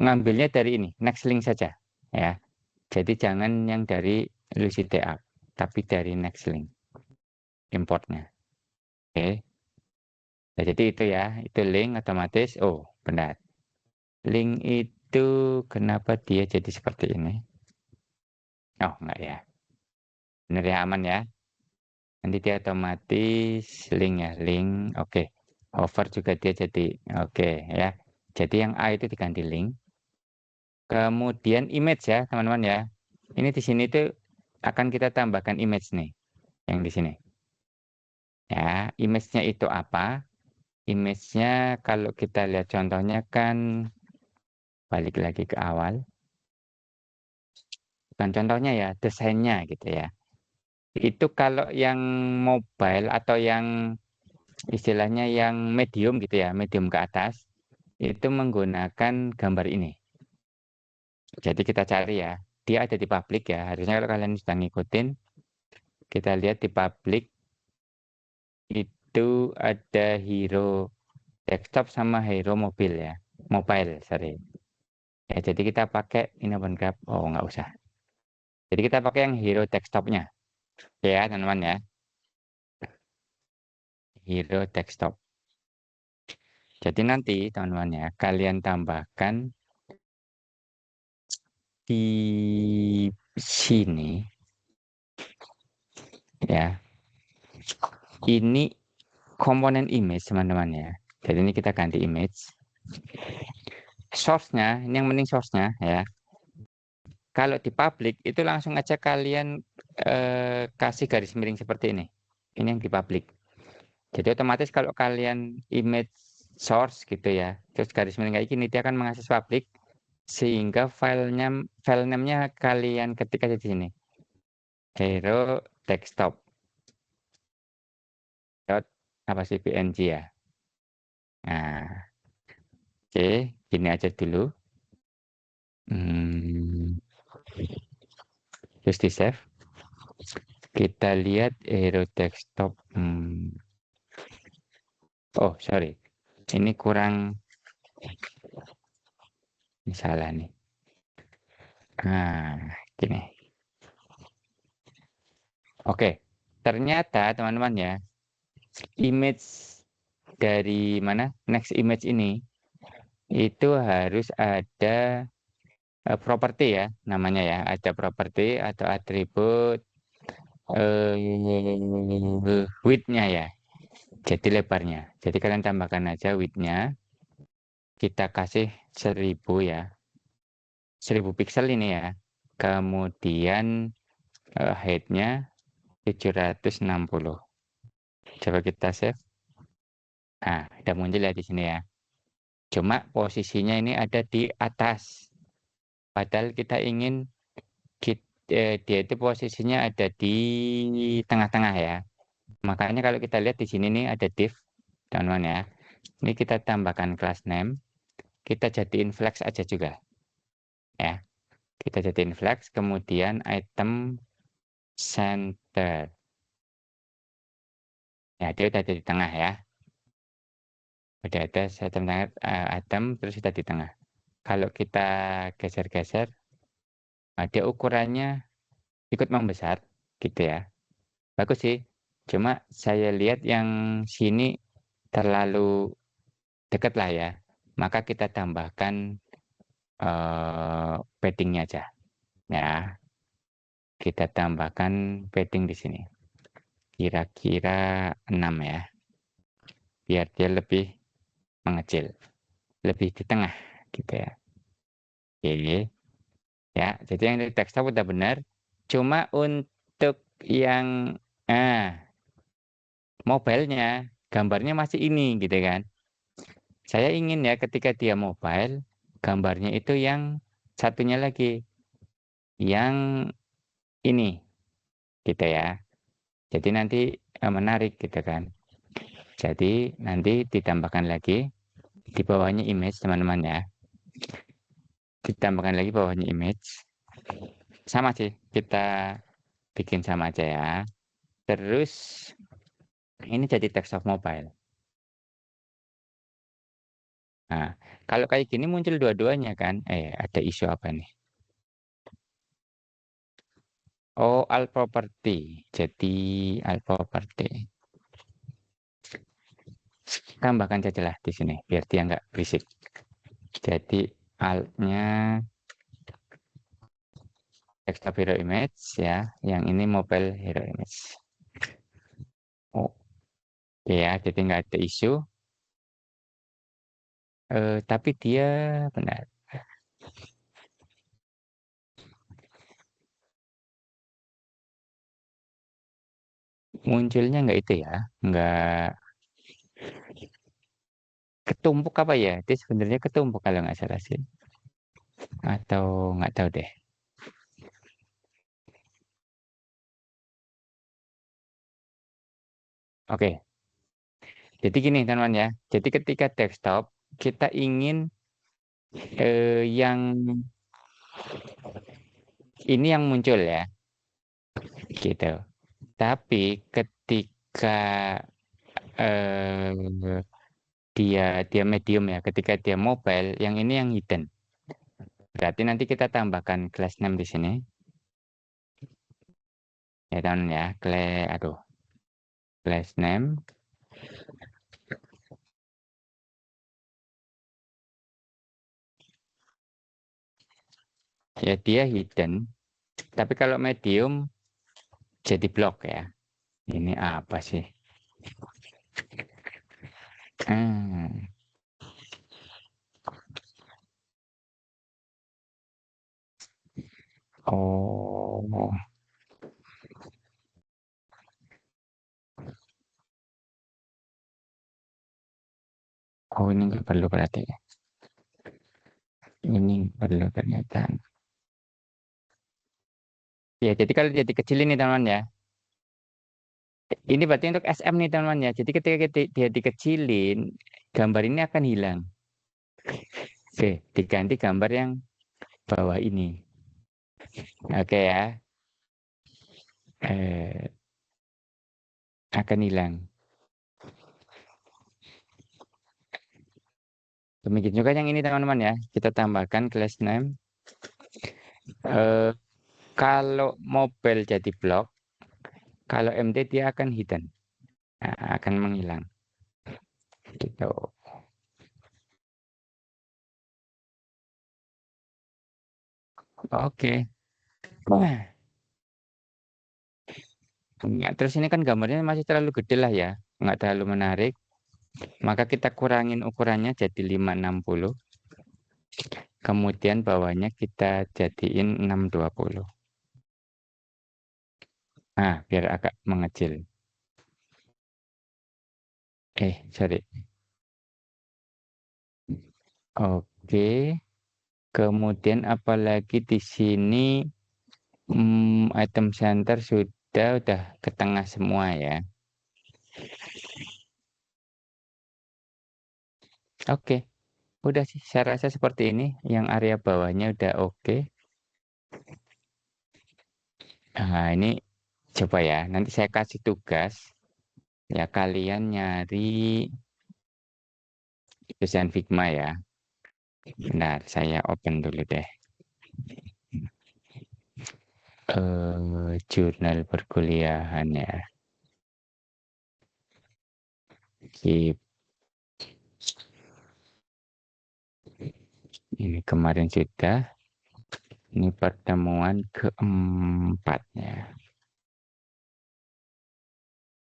Ngambilnya dari ini, next link saja ya. Jadi jangan yang dari Lucid App, tapi dari next link importnya. Oke. Nah, jadi itu ya, itu link otomatis. Oh, benar. Link itu kenapa dia jadi seperti ini? Oh, enggak ya. Benar ya, aman ya. Nanti dia otomatis link ya, link. Oke. Hover juga dia jadi oke ya. Jadi yang A itu diganti link. Kemudian image ya, teman-teman ya. Ini di sini tuh akan kita tambahkan image nih, yang di sini. Ya, image-nya itu apa? Image-nya kalau kita lihat contohnya kan balik lagi ke awal. Bukan contohnya ya, desainnya gitu ya. Itu kalau yang mobile atau yang istilahnya yang medium gitu ya, medium ke atas, itu menggunakan gambar ini. Jadi kita cari ya, dia ada di public ya. Harusnya kalau kalian sudah ngikutin, kita lihat di public itu ada Hero desktop sama Hero mobile ya. Mobile, sorry. Ya, jadi kita pakai ini OpenGraph. Oh, nggak usah. Jadi kita pakai yang Hero desktopnya. Ya, teman-teman ya. Hero desktop. Jadi nanti teman-teman ya, kalian tambahkan di sini ya. Ini komponen image teman-teman ya. Jadi ini kita ganti image. Source-nya, ini yang penting source-nya ya. Kalau di public itu langsung aja kalian kasih garis miring seperti ini. Ini yang di public. Jadi otomatis kalau kalian image source gitu ya, terus garis miring kayak gini, dia akan mengakses public sehingga file name-nya kalian ketik aja di sini. Hero desktop dot apa sih png ya. Nah, oke, gini aja dulu. Terus di save. Kita lihat hero desktop. Oh, sorry. Ini kurang. Ini salah nih. Nah, gini. Oke. Ternyata teman-teman ya, image dari mana? Next image ini itu harus ada properti ya, namanya ya. Ada properti atau atribut width-nya ya. Jadi lebarnya. Jadi kalian tambahkan aja width-nya. Kita kasih 1000 ya. 1000 pixel ini ya. Kemudian height-nya 760. Coba kita save. Nah, udah muncul ya di sini ya. Cuma posisinya ini ada di atas. Padahal kita ingin dia itu posisinya ada di tengah-tengah ya. Makanya kalau kita lihat di sini nih ada div, teman-teman ya. Ini kita tambahkan class name. Kita jadiin flex aja juga. Ya. Kita jadiin flex, kemudian item center. Ya, dia udah ada di tengah ya. Udah ada item terus sudah di tengah. Kalau kita geser-geser, dia ukurannya ikut membesar gitu ya. Bagus sih. Cuma saya lihat yang sini terlalu dekat lah ya. Maka kita tambahkan paddingnya aja. Ya, kita tambahkan padding di sini. Kira-kira 6 ya. Biar dia lebih mengecil. Lebih di tengah gitu ya. Oke. Ya, jadi yang di desktop udah benar. Cuma untuk yang mobilenya, gambarnya masih ini gitu kan. Saya ingin ya ketika dia mobile, gambarnya itu yang satunya lagi. Yang ini gitu ya. Jadi nanti menarik gitu kan. Jadi nanti ditambahkan lagi di bawahnya image teman-teman ya. Ditambahkan lagi bawahnya image. Sama sih, kita bikin sama aja ya. Terus ini jadi text of mobile. Nah, kalau kayak gini muncul dua-duanya kan. Ada isu apa nih? Oh, all property. Jadi all property. Tambahkan saja lah di sini biar dia nggak berisik. Jadi alt-nya desktop hero image ya, yang ini mobile hero image. Oh, ya, jadi nggak ada isu. Tapi dia benar. Munculnya nggak itu ya, nggak ketumpuk apa ya? Dia sebenarnya ketumpuk kalau nggak salah sih. Atau nggak tahu deh. Oke, jadi gini teman-teman ya. Jadi ketika desktop kita ingin yang ini yang muncul ya, gitu. Tapi ketika eh, dia medium ya. Ketika dia mobile, yang ini yang hidden. Berarti nanti kita tambahkan class name di sini. Ya teman ya, class name. Ya dia hidden. Tapi kalau medium jadi block ya. Ini apa sih? Hmm. Oh, oh ini nggak perlu berarti ya. Ini nggak perlu ternyata. Ya, jadi kalau dia dikecilin nih teman ya. Ini berarti untuk SM nih teman ya. Jadi ketika dia dikecilin, gambar ini akan hilang. Oke, diganti gambar yang bawah ini. Oke ya. Eh, akan hilang. Demikian juga yang ini teman-teman ya. Kita tambahkan class name. Eh, kalau mobile jadi block, kalau MD dia akan hidden. Nah, akan menghilang. Gitu. Oke. Wah, nggak, terus ini kan gambarnya masih terlalu gede lah ya. Nggak terlalu menarik. Maka kita kurangin ukurannya jadi 560. Kemudian bawahnya kita jadiin 620. Nah, biar agak mengecil. Sorry. Oke. Kemudian apalagi di sini item center udah ke tengah semua ya. Oke, udah sih saya rasa seperti ini. Yang area bawahnya udah oke. Nah, ini coba ya. Nanti saya kasih tugas. Ya kalian nyari desain Figma ya. Benar, saya open dulu deh. Jurnal perkuliahan ya. Keep. Ini kemarin sudah. Ini pertemuan keempat ya.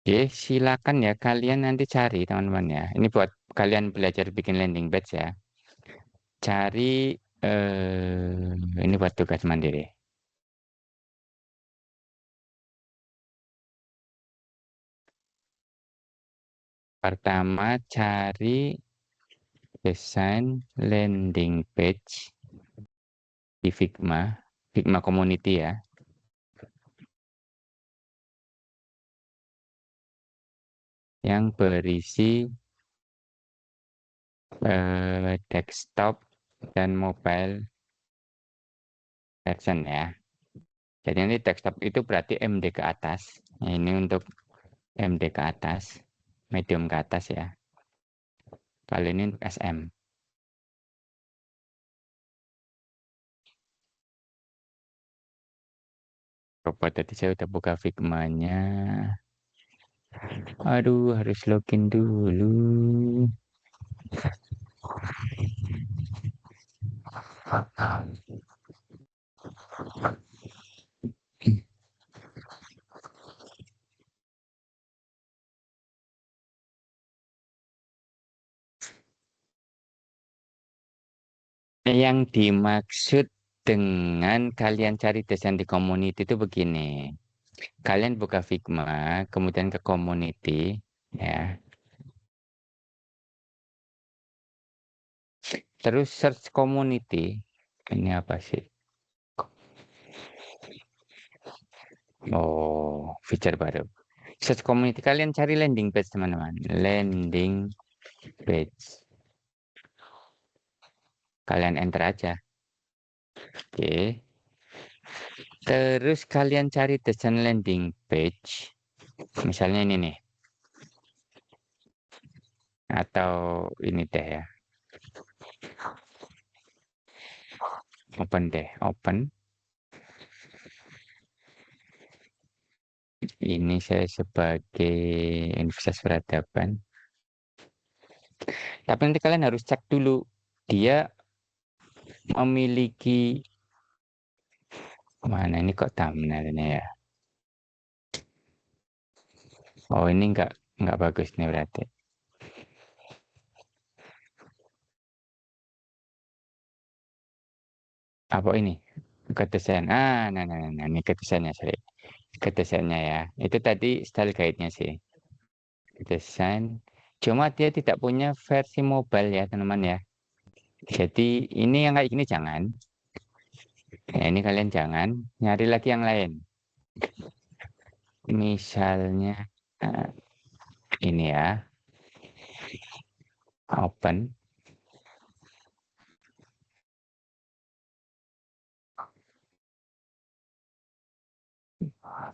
Oke, silakan ya kalian nanti cari teman-teman ya. Ini buat kalian belajar bikin landing page ya. Cari ini buat tugas mandiri. Pertama cari desain landing page di Figma, Figma Community ya, yang berisi desktop dan mobile version ya. Jadi nanti desktop itu berarti MD ke atas. Nah, ini untuk MD ke atas, medium ke atas ya. Kali ini untuk SM. Coba tadi saya udah buka Figma-nya. Aduh, harus login dulu. Yang dimaksud dengan kalian cari desain di community itu begini. Kalian buka Figma, kemudian ke community, ya. Terus search community. Ini apa sih? Oh, feature baru. Search community, kalian cari landing page teman-teman. Landing page. Kalian enter aja. Oke. Terus kalian cari desain landing page. Misalnya ini nih. Atau ini deh ya, open deh, open. Ini saya sebagai Universitas Peradaban. Tapi nanti kalian harus cek dulu. Dia memiliki, mana ini kok thumbnailnya ya? Oh ini nggak bagus nih berarti. Apa ini? Kedesain. Nah, ini kedesainnya, sorry. Kedesainnya ya. Itu tadi style guide-nya sih. Desain. Cuma dia tidak punya versi mobile ya, teman-teman ya. Jadi ini yang kayak gini jangan. Ya, ini kalian jangan. Nyari lagi yang lain. Misalnya eh, ini ya, open.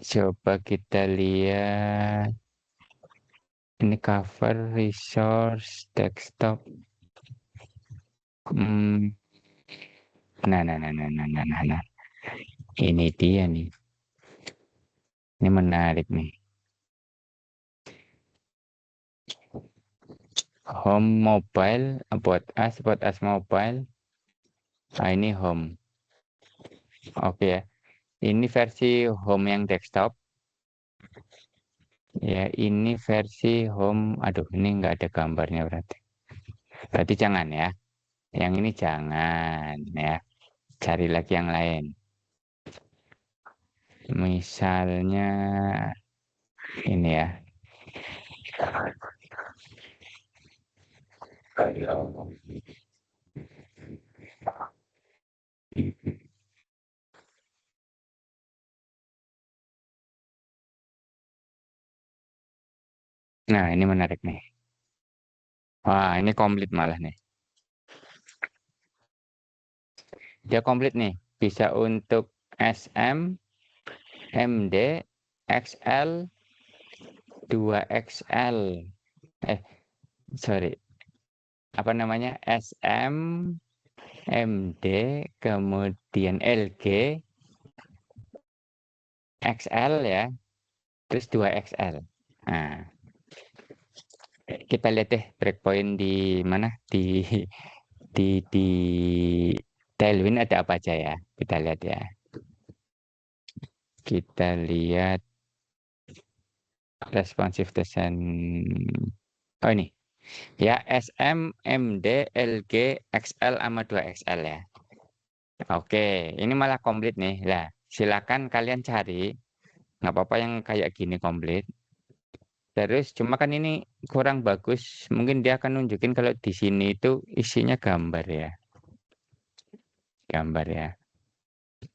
Coba kita lihat. Ini cover, resource, desktop. Hmm, nah. Ini dia nih. Ini menarik nih. Home mobile, about us mobile. Nah, ini home. Oke ya. Ini versi home yang desktop. Ya, ini versi home. Aduh, ini nggak ada gambarnya berarti. Berarti jangan ya. Yang ini jangan ya. Cari lagi yang lain. Misalnya ini ya. Nah, ini menarik nih. Wah, ini komplit malah nih. Dia komplit nih. Bisa untuk SM, MD, XL, 2XL. Eh, sorry. Apa namanya? SM, MD, kemudian LG, XL ya, terus 2XL. Nah, kita lihat deh breakpoint di mana? Di Tailwind ada apa aja ya? Kita lihat ya. Kita lihat responsive design. Oh ini. Ya, SM, MD, LG, XL sama 2XL ya. Oke, ini malah komplit nih. Lah, silakan kalian cari. Nggak apa-apa yang kayak gini komplit. Terus cuma kan ini kurang bagus. Mungkin dia akan nunjukin kalau di sini itu isinya gambar ya. Gambar ya.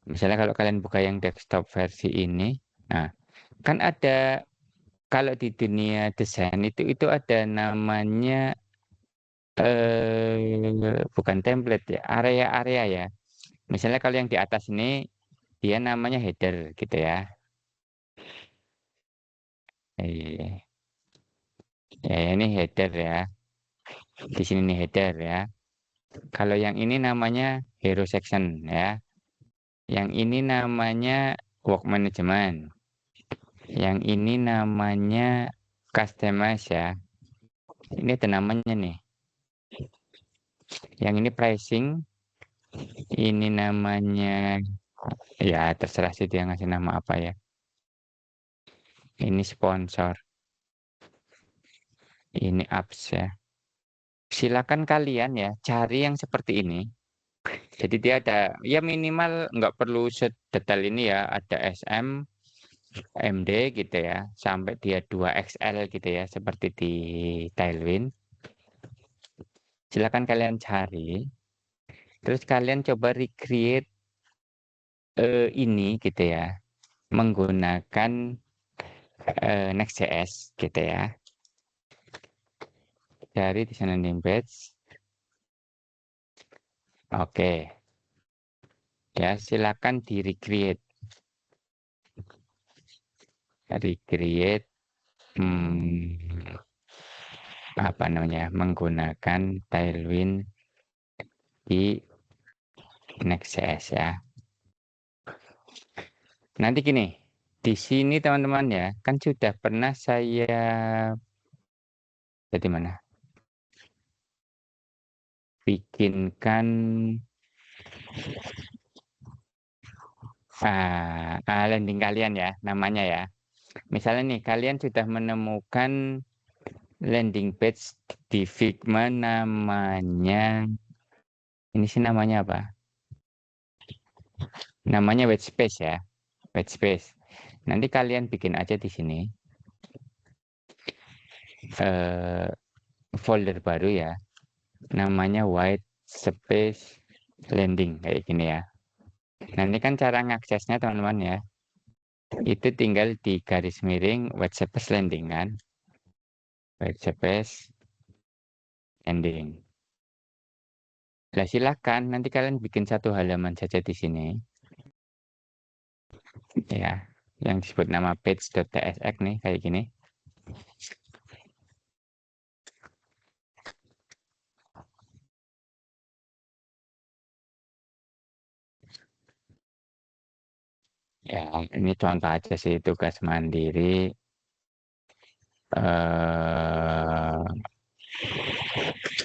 Misalnya kalau kalian buka yang desktop versi ini. Nah, kan ada kalau di dunia desain itu ada namanya bukan template ya, area-area ya. Misalnya kalau yang di atas ini dia namanya header gitu ya. Eh, ya ini header ya. Di sini nih header ya. Kalau yang ini namanya hero section ya. Yang ini namanya work management. Yang ini namanya customize ya. Ini ada namanya nih. Yang ini pricing. Ini namanya, ya terserah sih dia ngasih nama apa ya. Ini sponsor. Ini apps ya. Silakan kalian ya cari yang seperti ini. Jadi dia ada, ya minimal nggak perlu sedetail ini ya. Ada SM, MD gitu ya. Sampai dia 2XL gitu ya. Seperti di Tailwind. Silakan kalian cari. Terus kalian coba recreate ini gitu ya. Menggunakan Next.js gitu ya. Dari di sana landing page. Oke. Ya, silakan di recreate. Recreate. Hmm, menggunakan Tailwind di Next.js ya. Nanti gini, di sini teman-teman ya, kan sudah pernah saya jadi mana? Bikinkan landing kalian ya, namanya ya. Misalnya nih, kalian sudah menemukan landing page di Figma namanya, ini sih namanya apa? Namanya white space ya, white space. Nanti kalian bikin aja di sini eh, folder baru ya, namanya white space landing kayak gini ya. Nanti kan cara ngaksesnya teman-teman ya, itu tinggal di garis miring white space landing kan, white space landing. Nah, silakan nanti kalian bikin satu halaman saja di sini ya, yang disebut nama page.tsx nih kayak gini. Ya, ini contoh aja sih tugas mandiri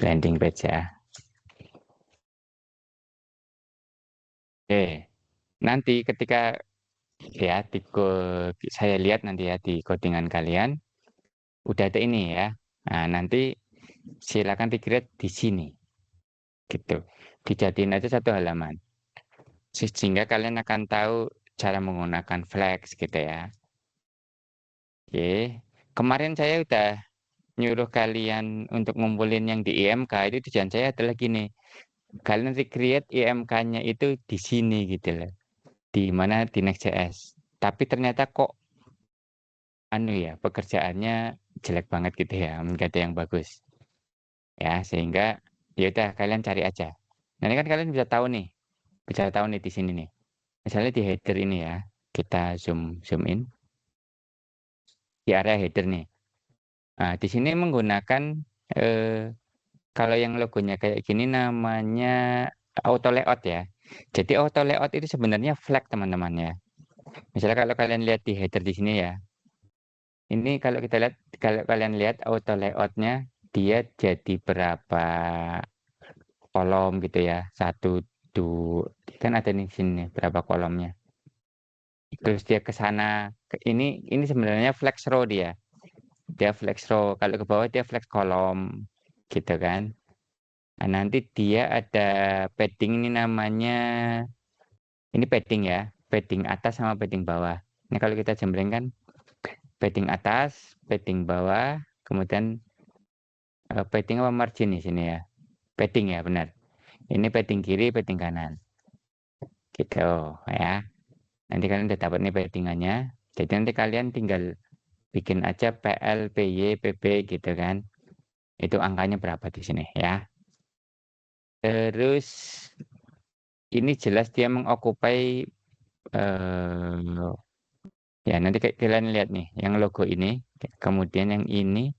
landing page ya. Oke, nanti ketika ya saya lihat nanti ya di codingan kalian udah ada ini ya. Nah, nanti silakan di-create di sini gitu. Dijadiin aja satu halaman. Sehingga kalian akan tahu cara menggunakan flex gitu ya. Oke. Kemarin saya udah nyuruh kalian untuk ngumpulin yang di IMK, itu tujuan saya adalah gini. Kalian recreate IMK-nya itu di sini gitu loh. Di mana di Next.js. Tapi ternyata kok pekerjaannya jelek banget gitu ya, nggak ada yang bagus. Ya, sehingga ya udah kalian cari aja. Nanti kan kalian bisa tahu nih di sini nih. Misalnya di header ini ya, kita zoom zoom in di area header nih. Nah, di sini menggunakan eh, kalau yang logonya kayak gini namanya auto layout ya. Jadi auto layout itu sebenarnya flag teman-teman ya. Misalnya kalau kalian lihat di header di sini ya, ini kalau kalian lihat auto layoutnya dia jadi berapa kolom gitu ya. Satu, dua, kan ada di sini berapa kolomnya. Terus dia ke sana, ini sebenarnya flex row dia. Dia flex row. Kalau ke bawah dia flex kolom gitu kan. Nah, nanti dia ada padding ini namanya, ini padding ya, padding atas sama padding bawah. Ini kalau kita jembrengkan padding atas, padding bawah, kemudian padding apa margin di sini ya, padding ya benar. Ini padding kiri, padding kanan, gitu ya. Nanti kalian udah dapat nih paddingannya. Jadi nanti kalian tinggal bikin aja PL, PY, PB gitu kan. Itu angkanya berapa di sini ya. Terus ini jelas dia mengokupai ya nanti kalian lihat nih yang logo ini, kemudian yang ini.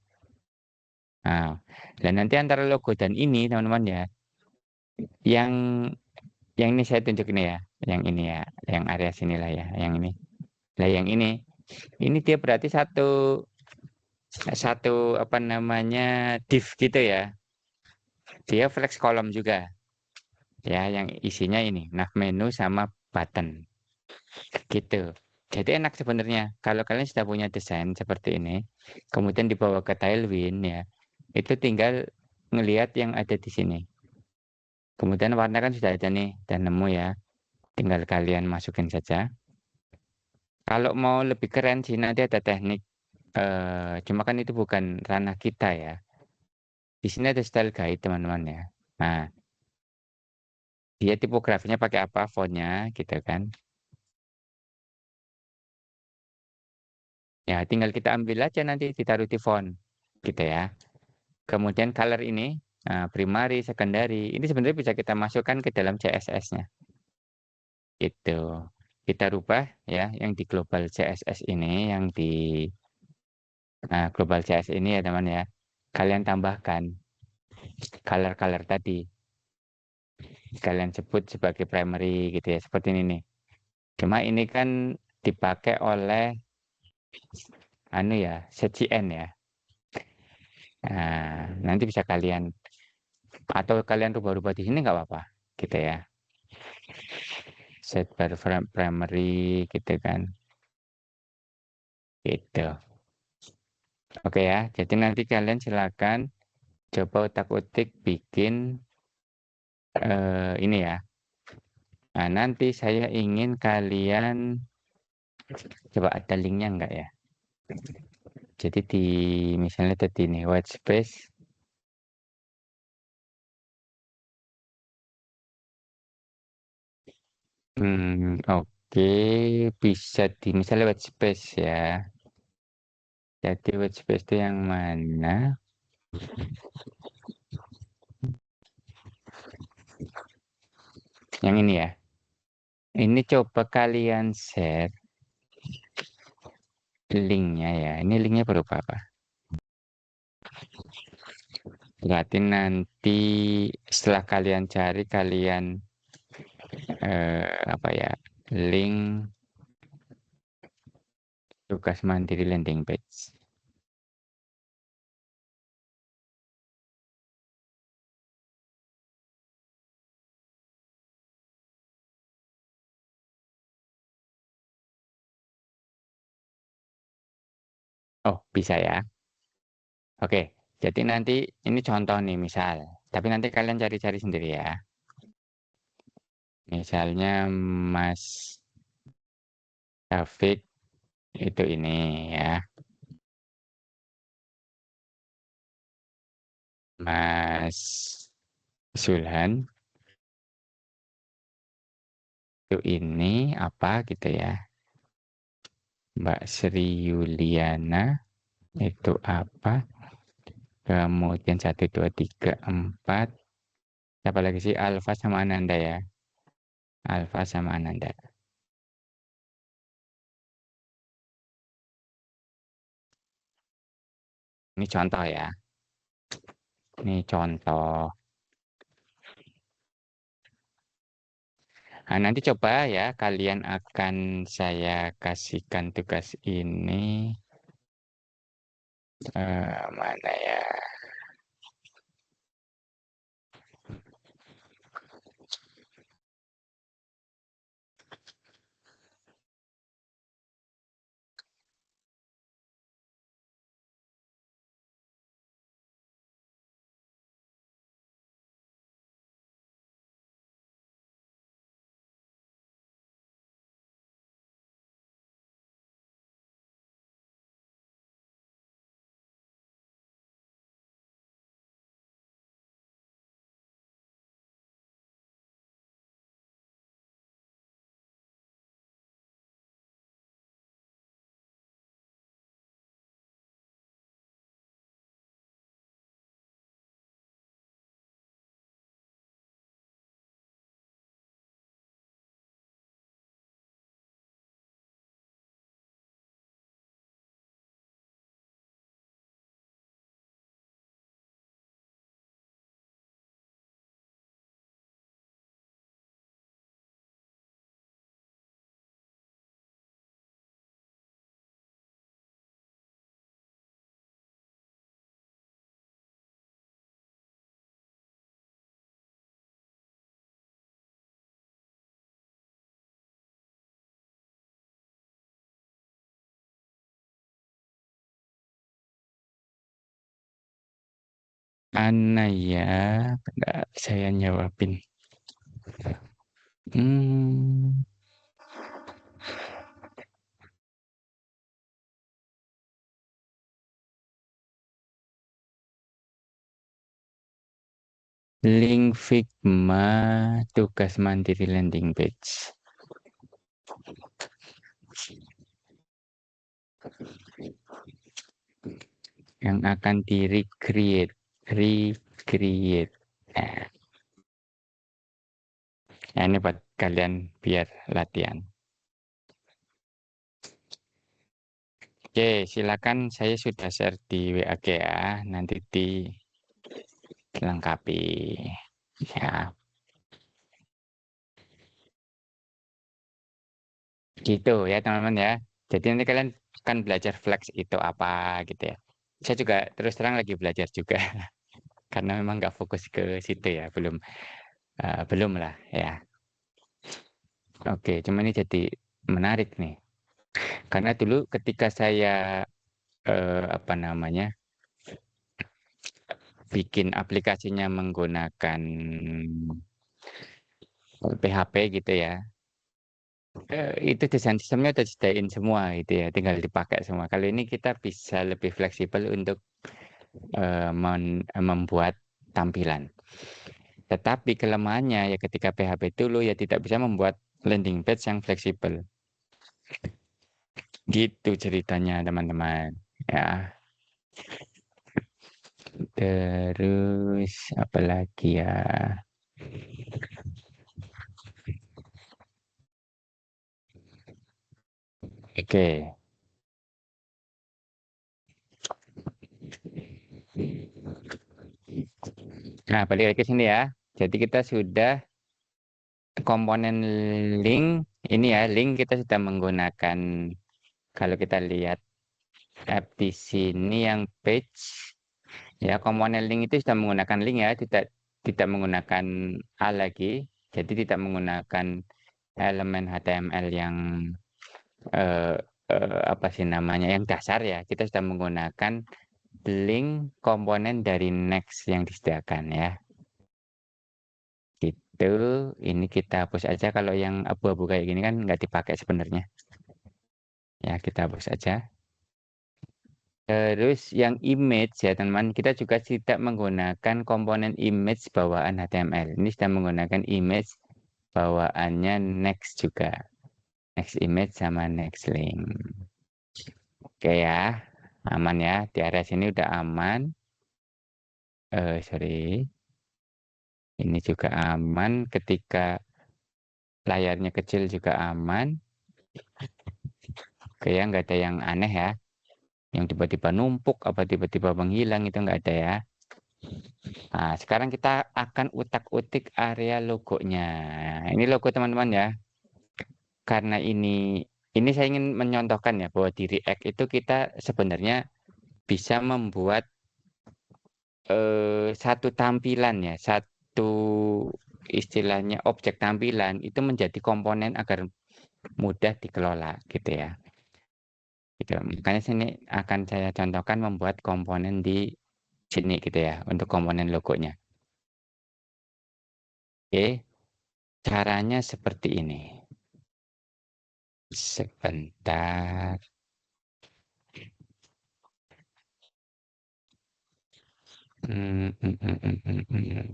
Nah, dan nanti antara logo dan ini teman-teman ya, yang ini saya tunjuk ini ya, yang ini ya, yang area sinilah ya, yang ini. Nah, yang ini dia berarti satu satu div gitu ya. Dia flex kolom juga ya, yang isinya ini nav menu sama button gitu. Jadi enak sebenarnya kalau kalian sudah punya desain seperti ini, kemudian dibawa ke Tailwind ya, itu tinggal ngelihat yang ada di sini. Kemudian warna kan sudah ada nih dan nemu ya, tinggal kalian masukin saja. Kalau mau lebih keren sih nanti ada teknik, cuma kan itu bukan ranah kita ya. Di sini ada style guide teman-teman ya. Nah, dia tipografinya pakai apa, fontnya gitu kan. Ya, tinggal kita ambil aja nanti ditaruh di font gitu ya. Kemudian color ini, primary, secondary, ini sebenarnya bisa kita masukkan ke dalam CSS-nya. Itu kita rubah ya, yang di global CSS ini, yang di global CSS ini ya teman ya. kalian tambahkan color-color tadi. Kalian sebut sebagai primary gitu ya, seperti ini nih. Cuma ini kan dipakai oleh anu ya, CCN ya. Nah, nanti bisa kalian atau kalian rubah-rubah di sini nggak apa-apa gitu ya. Set bar primary gitu kan. Gitu. Oke ya. Jadi nanti kalian silakan coba utak-utik bikin ini ya. Nah, nanti saya ingin kalian coba ada linknya enggak ya? Jadi di misalnya tadi nih white space. Oke, bisa di misalnya white space ya. Jadi white space itu yang mana? Yang ini ya. Ini coba kalian share linknya ya. Ini linknya berupa apa? Berarti nanti setelah kalian cari kalian apa ya? Link tugas mandiri landing page. Oh, bisa ya. Oke. Jadi nanti ini contoh nih misal. Tapi nanti kalian cari-cari sendiri ya. Misalnya Mas David itu ini ya. Mas Zulhan itu ini apa gitu ya. Mbak Sri Yuliana itu apa. Kemudian 1, 2, 3, 4. Siapa lagi sih? Alfa sama Ananda ya. Alfa sama Ananda. Ini contoh ya. Ini contoh. Nah, nanti coba ya kalian akan saya kasihkan tugas ini. Mana ya? Mana ya? Bentar, saya jawabin. Hmm, link Figma tugas mandiri landing page yang akan di recreate. Nah, ini buat kalian biar latihan. Oke, silakan saya sudah share di WA ya, nanti dilengkapi. Ya, gitu ya teman-teman ya. Jadi nanti kalian kan belajar flex itu apa gitu ya. Saya juga terus terang lagi belajar juga karena memang nggak fokus ke situ ya, belum lah ya. Oke, cuma ini jadi menarik nih. Karena dulu ketika saya apa namanya bikin aplikasinya menggunakan PHP gitu ya. Itu desain sistemnya udah disediain semua gitu ya, tinggal dipakai semua. Kali ini kita bisa lebih fleksibel untuk membuat tampilan. Tetapi kelemahannya ya ketika PHP dulu ya tidak bisa membuat landing page yang fleksibel. Gitu ceritanya teman-teman. Ya, terus apa lagi ya? Oke. Nah, balik lagi ke sini ya. Jadi kita sudah komponen link ini ya, link kita sudah menggunakan kalau kita lihat app di sini yang page ya komponen link itu sudah menggunakan link ya, tidak tidak menggunakan A lagi. Jadi tidak menggunakan elemen HTML yang eh, apa sih namanya yang dasar ya. Kita sudah menggunakan link komponen dari Next yang disediakan ya. Gitu. Ini kita hapus aja kalau yang abu-abu kayak gini kan nggak dipakai sebenarnya. Ya, kita hapus aja. Terus yang image ya teman-teman, kita juga tidak menggunakan komponen image bawaan HTML. Ini sudah menggunakan image bawaannya Next juga. Next image sama next link. Oke ya, aman ya. Di area sini udah aman. Sorry. Ini juga aman. Ketika layarnya kecil juga aman. Oke ya, nggak ada yang aneh ya. Yang tiba-tiba numpuk, apa tiba-tiba menghilang itu nggak ada ya. Nah, sekarang kita akan utak-utik area logonya. Ini logo teman-teman ya. Karena ini saya ingin menyontohkan ya bahwa di React itu kita sebenarnya bisa membuat satu tampilan ya, satu istilahnya objek tampilan itu menjadi komponen agar mudah dikelola gitu ya. Gitu. Makanya sini akan saya contohkan membuat komponen di sini gitu ya untuk komponen logonya. Oke, caranya seperti ini. Sebentar. Hmm, hmm, hmm, hmm, hmm, hmm.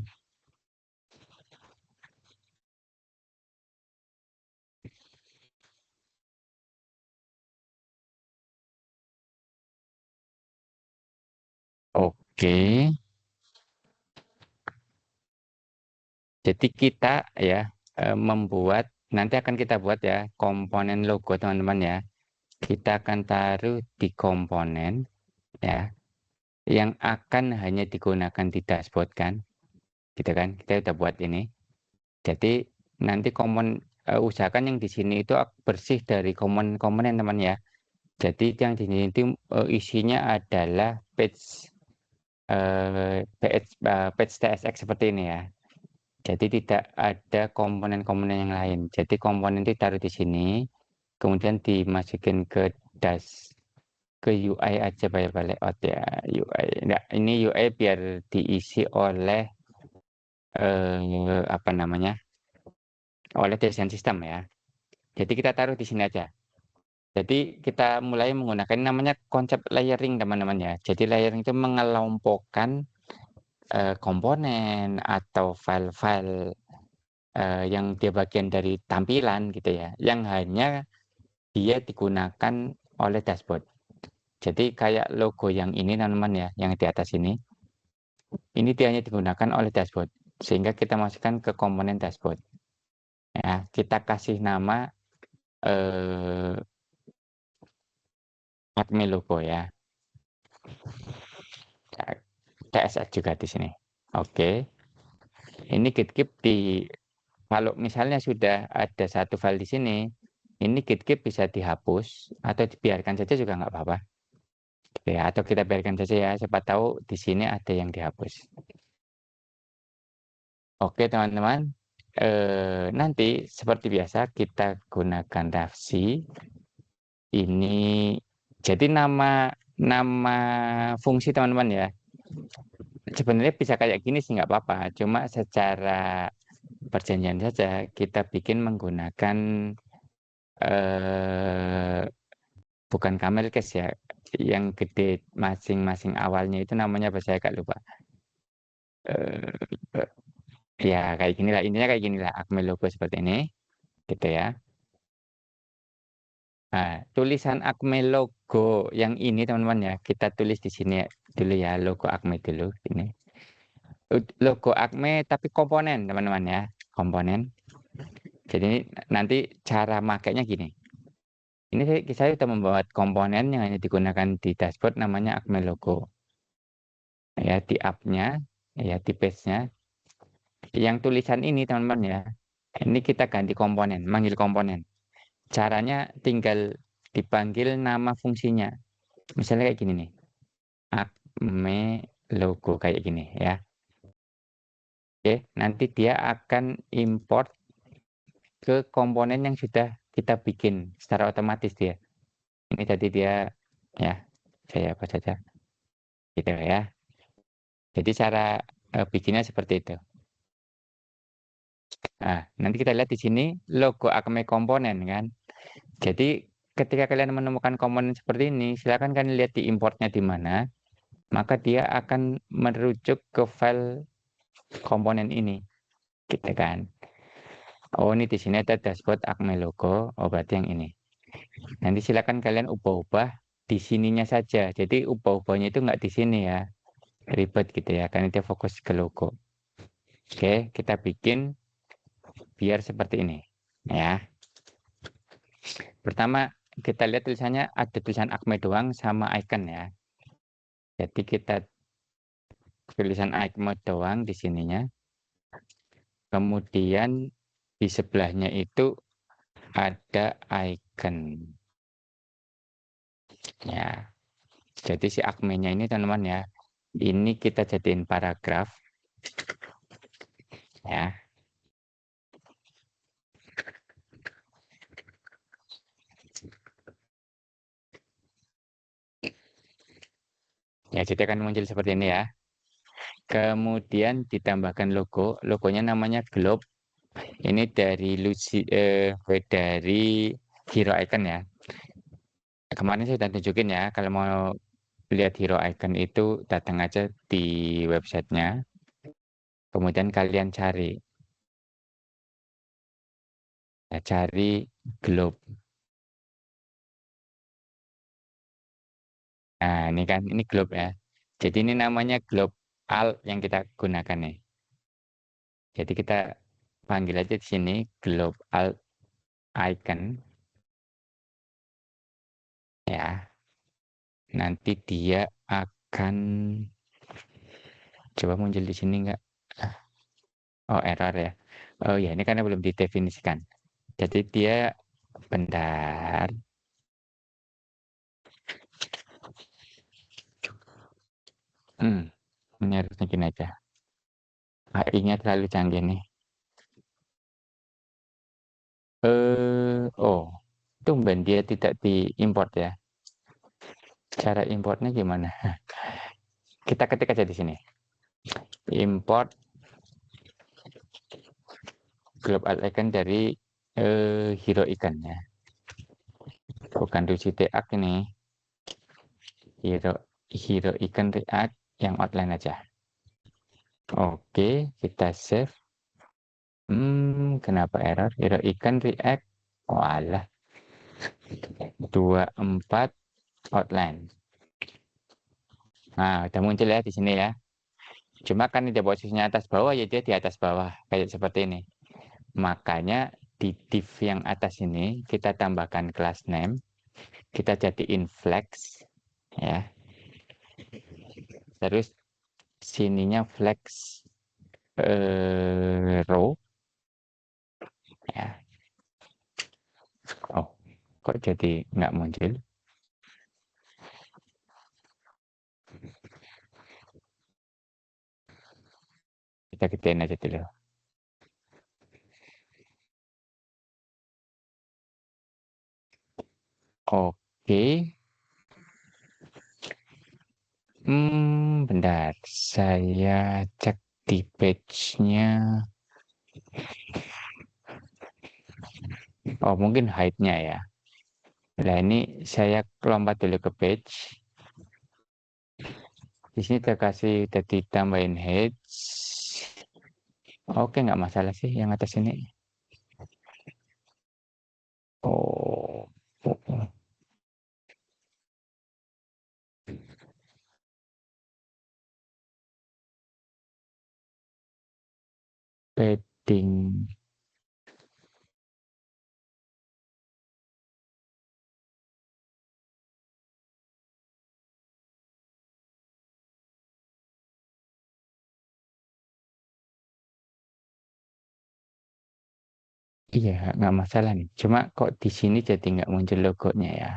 Oke, jadi kita ya membuat nanti akan kita buat ya komponen logo teman-teman ya. Kita akan taruh di komponen ya yang akan hanya digunakan di dashboard kan, gitu kan? Kita udah buat ini. Jadi nanti usahakan yang di sini itu bersih dari komponen teman ya. Jadi yang di sini itu isinya adalah page TSX seperti ini ya. Jadi tidak ada komponen-komponen yang lain. Jadi komponen itu taruh di sini, kemudian dimasukin ke ke UI aja by layout ya UI. Nah, ini UI biar diisi oleh apa namanya? Oleh desain sistem ya. Jadi kita taruh di sini aja. Jadi kita mulai menggunakan ini namanya konsep layering teman-teman ya. Jadi layering itu mengelompokkan komponen atau file-file yang dia bagian dari tampilan gitu ya, yang hanya dia digunakan oleh dashboard. Jadi kayak logo yang ini teman-teman ya, yang di atas ini dia hanya digunakan oleh dashboard. Sehingga kita masukkan ke komponen dashboard. Ya, kita kasih nama eh, Acme logo ya. CSS juga di sini. Oke. Ini git-git kalau misalnya sudah ada satu file di sini, ini git-git bisa dihapus atau dibiarkan saja juga nggak apa-apa. Ya, atau kita biarkan saja ya, siapa tahu di sini ada yang dihapus. Oke teman-teman, nanti seperti biasa kita gunakan Rafsi. Ini jadi nama nama fungsi teman-teman ya. Sebenarnya bisa kayak gini sih nggak apa-apa. Cuma secara perjanjian saja kita bikin menggunakan eh, bukan camel case ya. Yang gede masing-masing awalnya itu namanya apa saya agak lupa. Eh, ya kayak ginilah intinya kayak ginilah Acme logo seperti ini gitu ya. Nah, tulisan Acme logo yang ini teman-teman ya, kita tulis di sini dulu ya, logo Acme dulu ini. Logo Acme tapi komponen teman-teman ya, komponen. Jadi nanti cara makainya gini. Ini saya sudah membuat komponen yang hanya digunakan di dashboard namanya Acme logo. Ya, di app-nya, ya di page-nya. Yang tulisan ini teman-teman ya, ini kita ganti komponen, manggil komponen. Caranya tinggal dipanggil nama fungsinya. Misalnya kayak gini nih. Acme logo kayak gini ya. Oke, nanti dia akan import ke komponen yang sudah kita bikin secara otomatis dia. Ini tadi dia ya, saya apa saja gitu ya. Jadi cara bikinnya seperti itu. Nah, nanti kita lihat di sini logo Acme komponen kan. Jadi ketika kalian menemukan komponen seperti ini, silakan kalian lihat di importnya di mana, maka dia akan merujuk ke file komponen ini, gitu kan. Oh, ini di sini ada dashboard Acme logo. Oh, berarti yang ini. Nanti silakan kalian ubah-ubah di sininya saja. Jadi ubah-ubahnya itu nggak di sini ya. Ribet gitu ya, karena dia fokus ke logo. Oke, kita bikin biar seperti ini. Ya. Pertama, kita lihat tulisannya ada tulisan Acme doang sama icon ya. Jadi kita tulisan Acme doang di sininya. Kemudian di sebelahnya itu ada icon. Ya. Jadi si Acme-nya ini teman-teman ya. Ini kita jadiin paragraf ya. Ya, jadi akan muncul seperti ini ya. Kemudian ditambahkan logo. Logonya namanya globe. Ini dari Hero Icon ya. Kemarin saya sudah tunjukin ya. Kalau mau lihat Hero Icon itu datang aja di websitenya. Kemudian kalian cari globe. Nah, ini kan ini globe ya. Jadi ini namanya globe alt yang kita gunakan nih. Jadi kita panggil aja di sini globe alt icon ya. Nanti dia akan coba muncul di sini enggak? Oh, error ya. Oh ya, ini karena belum didefinisikan. Jadi dia bentar. Ini harusnya gini aja. AI-nya terlalu canggih nih. Oh, tumben dia tidak diimport ya. Cara importnya gimana? Kita ketik aja di sini. Import global icon dari Hero Icon ya. Bukan Rusi Teak ini. Hero Icon React yang outline aja. Oke, kita save. Kenapa error? Hero Icon React. Walah. 24 outline. Nah, udah muncul ya di sini ya. Cuma kan dia posisinya atas bawah ya dia di atas bawah kayak seperti ini. Makanya di div yang atas ini kita tambahkan class name kita jadiin flex, ya. Terus sininya flex row, ya. Oh, kok jadi nggak muncul? Kita gedein aja dulu. Oke. Bentar. Saya cek di page-nya. Oh, mungkin height-nya ya. Nah, ini saya lompat dulu ke page. Di sini terkasih udah ditambahin height. Oke, nggak masalah sih yang atas ini. Oh, padding. Iya, nggak masalah nih. Cuma kok di sini jadi nggak muncul logonya ya.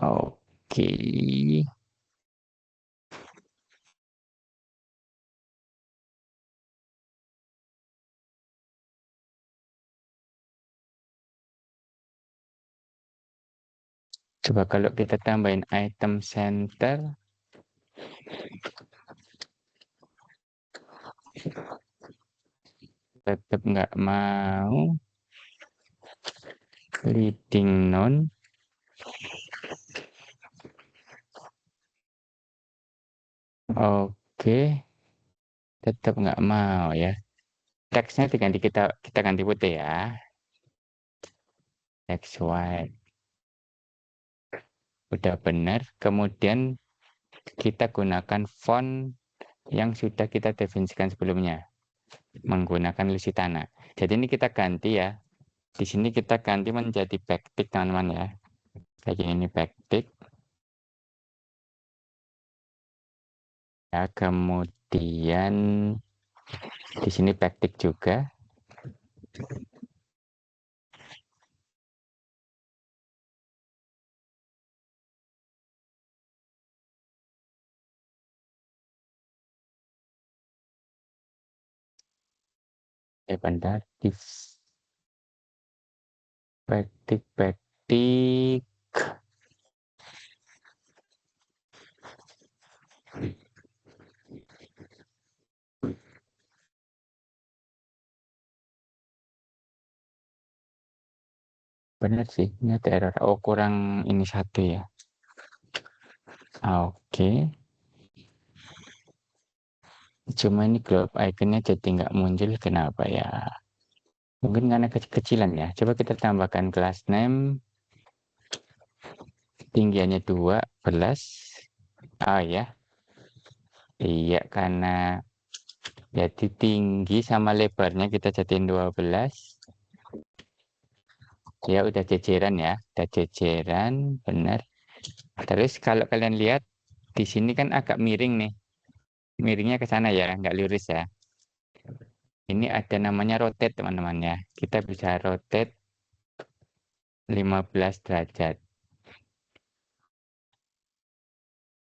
Oke. Coba kalau kita tambahin item center, tetap nggak mau. Leading none. Oke, tetap nggak mau ya. Teksnya diganti kita ganti putih ya. Text white. Udah benar. Kemudian kita gunakan font yang sudah kita definisikan sebelumnya. Menggunakan Lusitana. Jadi ini kita ganti ya. Di sini kita ganti menjadi backtick teman-teman ya. Kayak ini backtick. Ya, kemudian di sini backtick juga. Bentar. Di backtick, backtick. Benar sih, ini ada error. Oh, kurang ini satu ya. Oke. Cuma ini globe iconnya jadi nggak muncul. Kenapa ya? Mungkin karena kecil-kecilan ya. Coba kita tambahkan class name. Tinggiannya 12. Oh ya. Iya, karena jadi tinggi sama lebarnya kita jadiin 12. Ya udah jejeran ya. Udah jejeran, benar. Terus kalau kalian lihat di sini kan agak miring nih. Miringnya ke sana ya, nggak lurus ya. Ini ada namanya rotate teman-teman ya. Kita bisa rotate 15 derajat.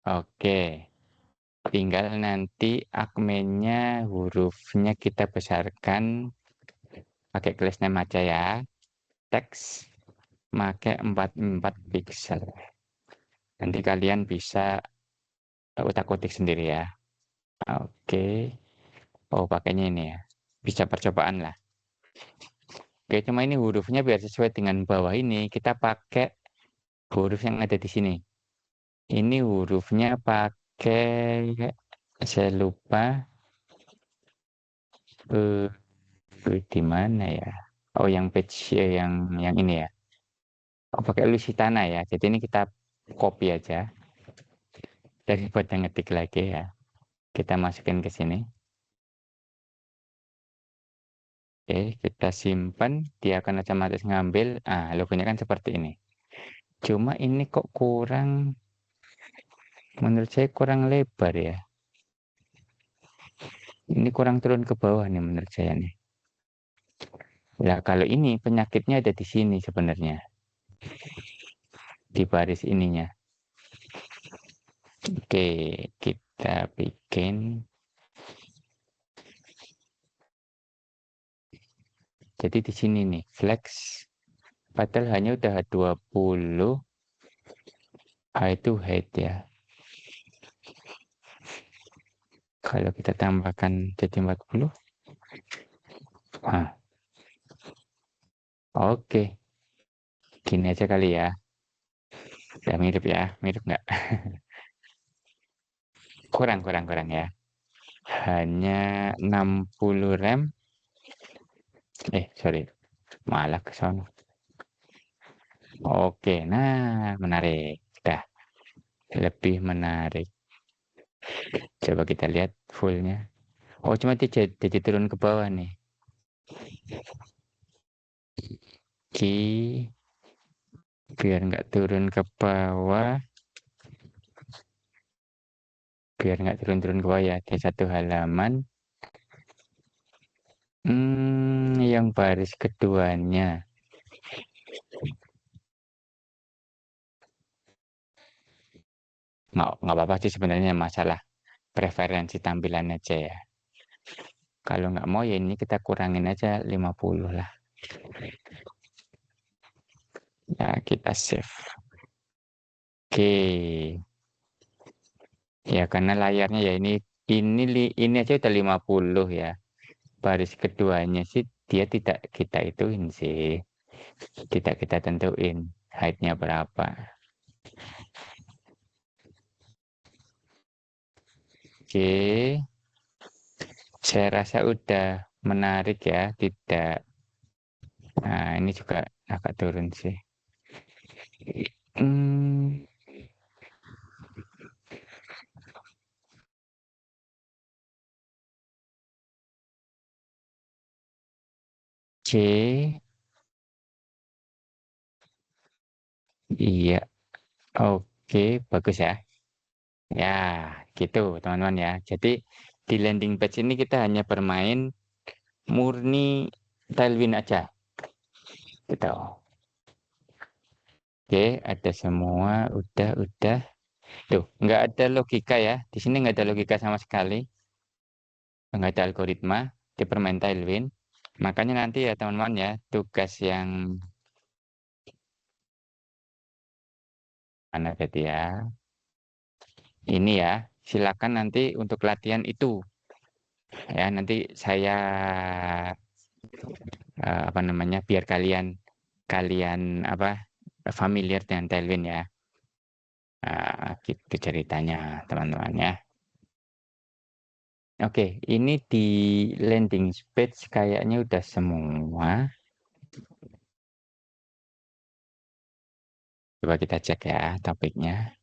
Oke. Tinggal nanti akmennya, hurufnya kita besarkan pakai kelas name aja ya. Teks pakai 44 pixel. Nanti kalian bisa utak-utik sendiri ya. Oke. Oh, pakainya ini ya. Bisa percobaan lah. Oke, cuma ini hurufnya biar sesuai dengan bawah ini. Kita pakai huruf yang ada di sini. Ini hurufnya pakai, saya lupa, eh, di mana ya? Oh, yang page yang ini ya. Oh, pakai Lusitana ya. Jadi ini kita copy aja daripada ngetik lagi ya. Kita masukin ke sini. Oke, kita simpan. Dia akan otomatis ngambil. Ah, logonya kan seperti ini. Cuma ini kok kurang, menurut saya kurang lebar ya. Ini kurang turun ke bawah nih menurut saya nih. Nah, kalau ini penyakitnya ada di sini sebenarnya, di baris ininya. Oke, kita bikin. Jadi di sini nih, flex. Padahal hanya udah 20, itu height ya. Kalau kita tambahkan jadi 40. Nah, oke. Gini aja kali ya. Udah mirip ya, mirip nggak? Kurang ya. Hanya 60 rem. Sorry. Malah ke sono. Oke, nah menarik. Dah, lebih menarik. Coba kita lihat fullnya. Oh, cuma dia jadi turun ke bawah nih. Ki, biar nggak turun ke bawah. Biar nggak turun-turun ke bawah ya. Di satu halaman. Yang baris keduanya. Nggak apa-apa sih sebenarnya masalah preferensi tampilan aja ya. Kalau nggak mau ya ini kita kurangin aja 50 lah. Ya, kita save. Oke. Ya, karena layarnya ya ini aja udah 50 ya. Baris keduanya sih dia tidak kita ituin sih. Tidak kita tentuin height-nya berapa. Oke. Saya rasa udah menarik ya. Tidak. Nah, ini juga agak turun sih. Hmm, C. Iya. Oke, bagus ya. Ya, gitu teman-teman ya. Jadi di landing page ini kita hanya bermain murni Tailwind aja. Gitu. Oke, ada semua. Udah. Tuh, nggak ada logika ya. Di sini nggak ada logika sama sekali. Nggak ada algoritma. Di permain Tailwind. Makanya nanti ya teman-teman ya, tugas yang mana tadi ya. Ini ya, silakan nanti untuk latihan itu. Ya, nanti saya apa namanya biar kalian kalian apa familiar dengan Tailwind ya. Gitu ceritanya teman-teman ya. Oke, ini di landing page kayaknya udah semua. Coba kita cek ya topiknya.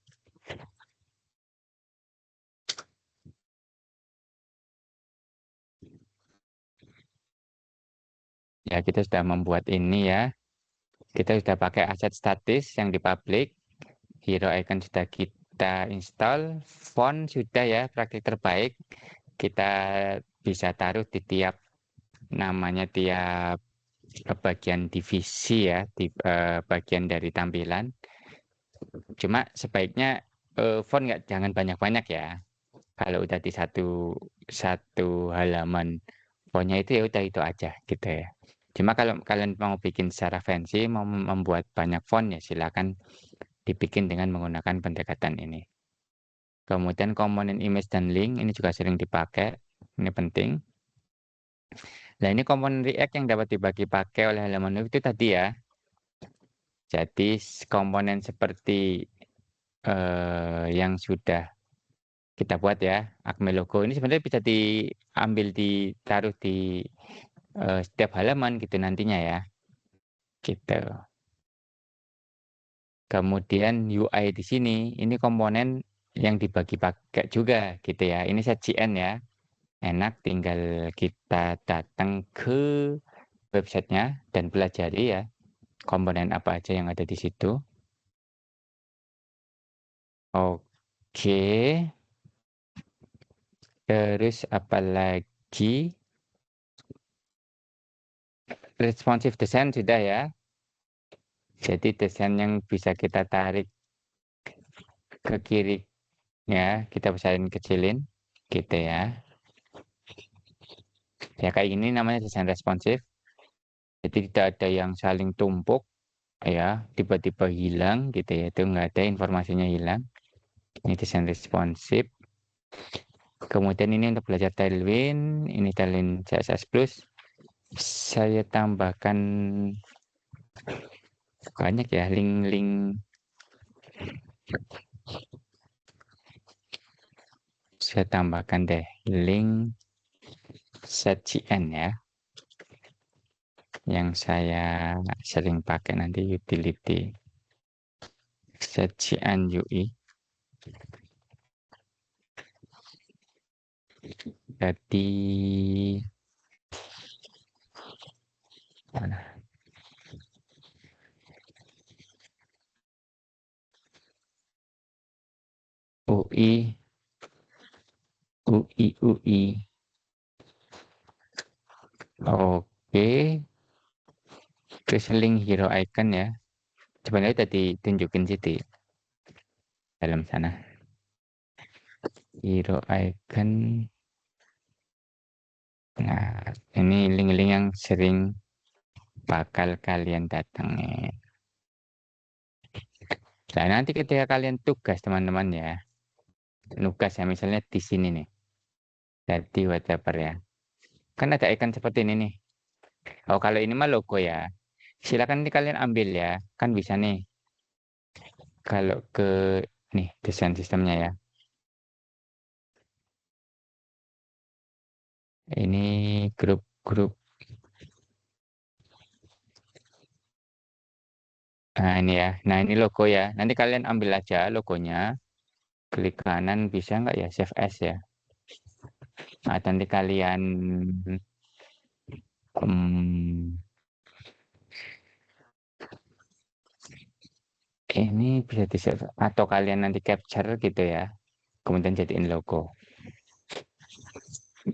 Ya, kita sudah membuat ini ya. Kita sudah pakai aset statis yang di public. Hero icon sudah kita install. Font sudah ya, praktik terbaik. Kita bisa taruh di tiap namanya tiap bagian divisi ya, di bagian dari tampilan. Cuma sebaiknya font nggak jangan banyak-banyak ya. Kalau udah di satu satu halaman fontnya itu ya udah itu aja gitu ya. Cuma kalau kalian mau bikin secara fancy, mau membuat banyak font ya silakan dibikin dengan menggunakan pendekatan ini. Kemudian komponen image dan link ini juga sering dipakai. Ini penting. Nah, ini komponen React yang dapat dibagi pakai oleh halaman web itu tadi ya. Jadi komponen seperti yang sudah kita buat ya, Acme logo ini sebenarnya bisa diambil ditaruh di setiap halaman gitu nantinya ya. Gitu. Kemudian UI di sini, ini komponen yang dibagi pakai juga gitu ya. Ini sajian ya. Enak tinggal kita datang ke websitenya dan pelajari ya komponen apa aja yang ada di situ. Oke. Terus apalagi? Responsive design sudah ya. Jadi desain yang bisa kita tarik ke kiri ya, kita besarin kecilin gitu ya. Ya kayak gini namanya desain responsif. Jadi tidak ada yang saling tumpuk ya, tiba-tiba hilang gitu ya. Itu nggak ada informasinya hilang. Ini desain responsif. Kemudian ini untuk belajar Tailwind, ini Tailwind CSS Plus. Saya tambahkan banyak ya link-link. Saya tambahkan deh link setcn ya, yang saya sering pakai nanti utility setcn UI. Jadi mana? UI UI. Oke, terus link hero icon ya. Sebenarnya tadi tunjukin situ ya, dalam sana. Hero icon. Nah, ini link-link yang sering bakal kalian datangin. Nah, nanti ketika kalian tugas teman-teman ya, tugas ya misalnya di sini nih, jadi whatever ya. Kan ada icon seperti ini nih. Oh, kalau ini mah logo ya. Silakan nih kalian ambil ya. Kan bisa nih. Kalau ke nih desain sistemnya ya. Ini grup-grup. Nah, ini ya. Nah, ini logo ya. Nanti kalian ambil aja logonya. Klik kanan bisa nggak ya? Save as ya. Nah, nanti kalian hmm, ini bisa di save atau kalian nanti capture gitu ya. Kemudian jadiin logo.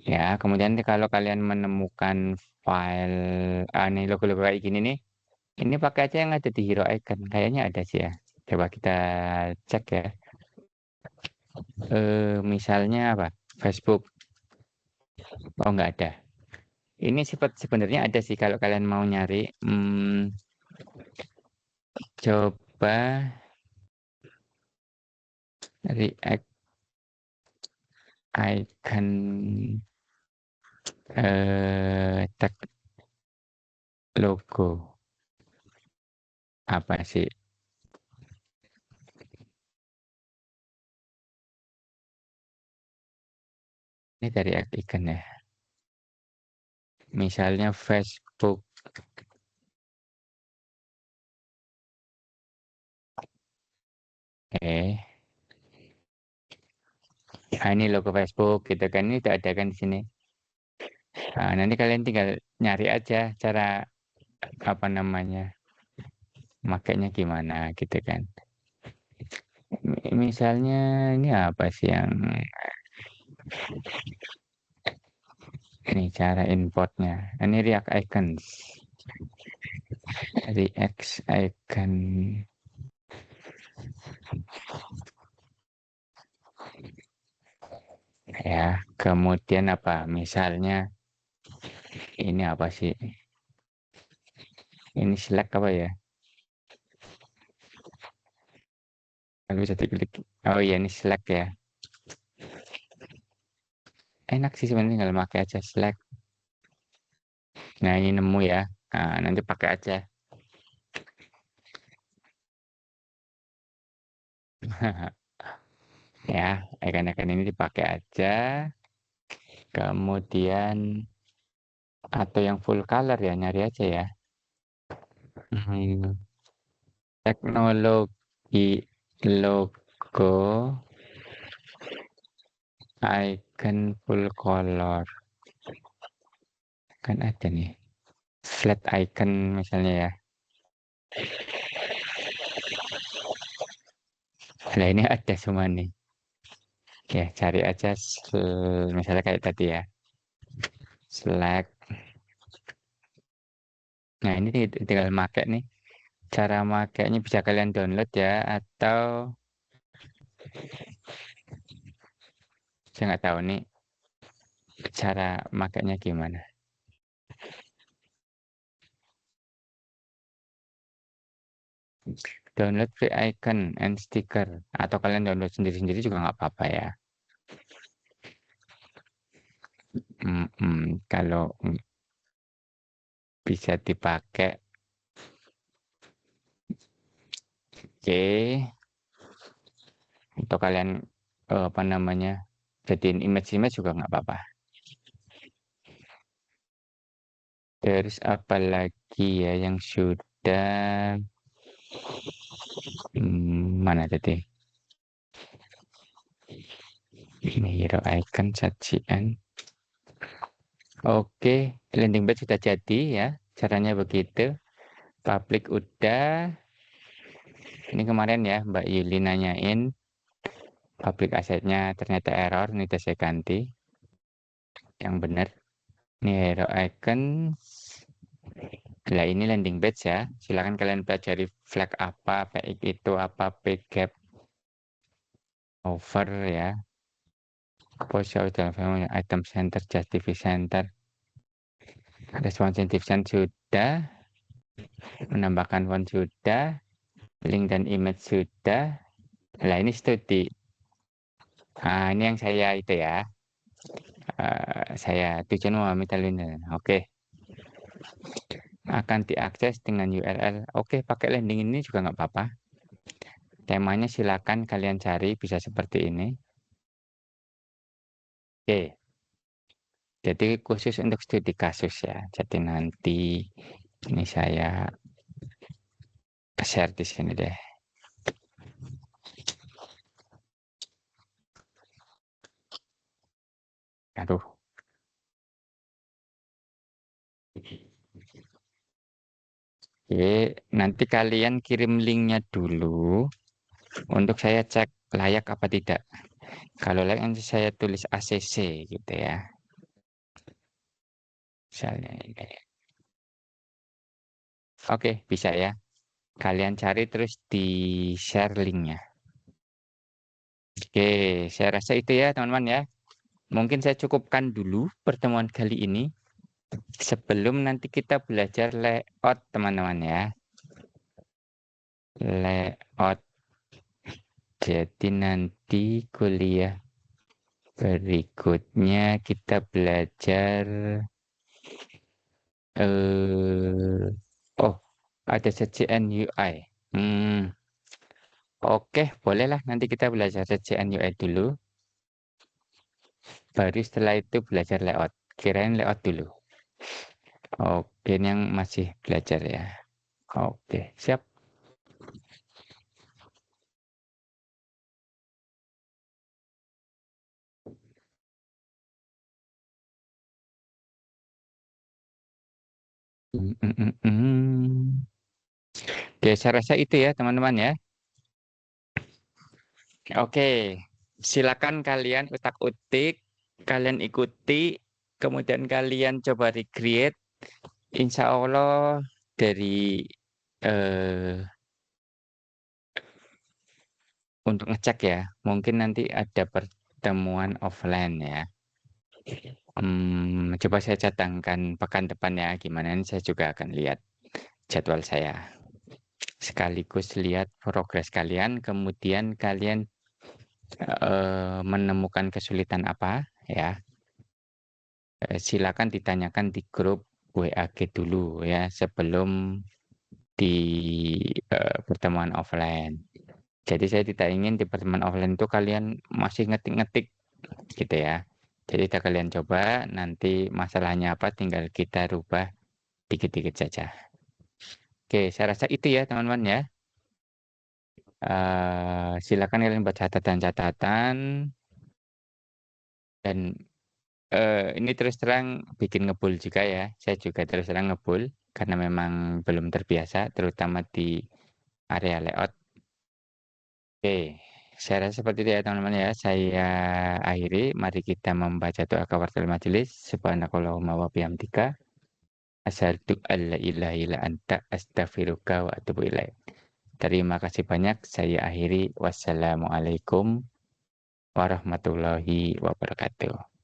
Ya, kemudian nanti kalau kalian menemukan file ini logo-logo kayak gini nih, ini pakai aja yang ada di hero icon. Kayaknya ada sih ya. Coba kita cek ya. Misalnya apa? Facebook. Oh, nggak ada. Ini sebenarnya ada sih kalau kalian mau nyari. Coba react icon tag logo. Apa sih? Ini dari react icon ya. Misalnya Facebook. Nah, ini logo Facebook gitu kan. Ini udah ada kan di sini. Nah, nanti kalian tinggal nyari aja cara apa namanya, makainya gimana gitu kan. Misalnya ini apa sih yang ini cara importnya. Ini React Icons. React Icon ya. Kemudian apa? Misalnya ini apa sih? Ini Slack apa ya? Kalau bisa diklik. Oh iya ini Slack ya. Enak sih sebenarnya tinggal pakai aja Slack. Nah ini nemu ya. Nah, nanti pakai aja. Ya, icon-icon ini dipakai aja. Kemudian atau yang full color ya, nyari aja ya. Hmm, teknologi logo icon full color. Kan ada nih. Flat icon misalnya ya. Lah ini ada semua nih. Ya, cari aja misalnya kayak tadi ya, Slack. Nah, ini tinggal make nih. Cara makainya bisa kalian download ya, atau saya nggak tahu nih cara makainya gimana. Download free icon and sticker, atau kalian download sendiri-sendiri juga nggak apa-apa ya. Kalau bisa dipakai, oke. Untuk kalian apa namanya, jadiin image-image juga nggak apa-apa. Terus apa lagi ya yang sudah mana tadi? Ini hero icon sajian. Oke, landing page sudah jadi ya. Caranya begitu. Public udah. Ini kemarin ya Mbak Yuli nanyain public assetnya ternyata error. Ini udah saya ganti yang benar. Ini hero icon. Nah ini landing page ya. Silakan kalian pelajari flag apa, PX itu apa, pgap, over ya. Post show item center, justify center. Responsive sudah. Menambahkan font sudah. Link dan image sudah. Nah ini studi. Nah, ini yang saya itu ya. Saya tujuan memahami talent. Oke. Akan diakses dengan URL. Oke, pakai landing ini juga nggak apa-apa. Temanya silakan kalian cari, bisa seperti ini. Oke. Jadi khusus untuk studi kasus ya. Jadi nanti ini saya share di sini deh. Aduh. Oke, nanti kalian kirim linknya dulu untuk saya cek layak apa tidak. Kalau layak nanti saya tulis ACC gitu ya. Misalnya ini. Oke, bisa ya. Kalian cari terus di share linknya. Oke, saya rasa itu ya teman-teman ya. Mungkin saya cukupkan dulu pertemuan kali ini. Sebelum nanti kita belajar layout teman-teman ya. Layout. Jadi nanti kuliah berikutnya kita belajar oh, ada sajian UI. Oke, bolehlah nanti kita belajar sajian UI dulu. Baru setelah itu belajar layout. Kirain layout dulu. Oke, ini yang masih belajar ya. Oke, siap. Mm, mm, mm, mm. Oke, saya rasa itu ya teman-teman ya. Oke, silakan kalian utak-utik, kalian ikuti, kemudian kalian coba recreate. Insya Allah dari eh, untuk ngecek ya, mungkin nanti ada pertemuan offline ya. Coba saya cadangkan pekan depan ya, gimana ini saya juga akan lihat jadwal saya. Sekaligus lihat progres kalian, kemudian kalian menemukan kesulitan apa ya. Silakan ditanyakan di grup WAG dulu ya sebelum di pertemuan offline. Jadi saya tidak ingin di pertemuan offline itu kalian masih ngetik-ngetik gitu ya. Jadi kita kalian coba nanti masalahnya apa tinggal kita rubah dikit-dikit saja. Oke, saya rasa itu ya teman-teman ya. Silakan kalian buat catatan-catatan dan ini terus terang bikin ngebul juga ya. Saya juga terus terang ngebul karena memang belum terbiasa terutama di area layout. Oke, Saya rasa seperti itu ya teman-teman ya. Saya akhiri, mari kita membaca doa kafaratul majelis. Subhanakallahumma wa bihamdika asyhadu an la ilaha illa anta astaghfiruka wa atubu ilaik. Terima kasih banyak. Saya akhiri. Wassalamualaikum warahmatullahi wabarakatuh.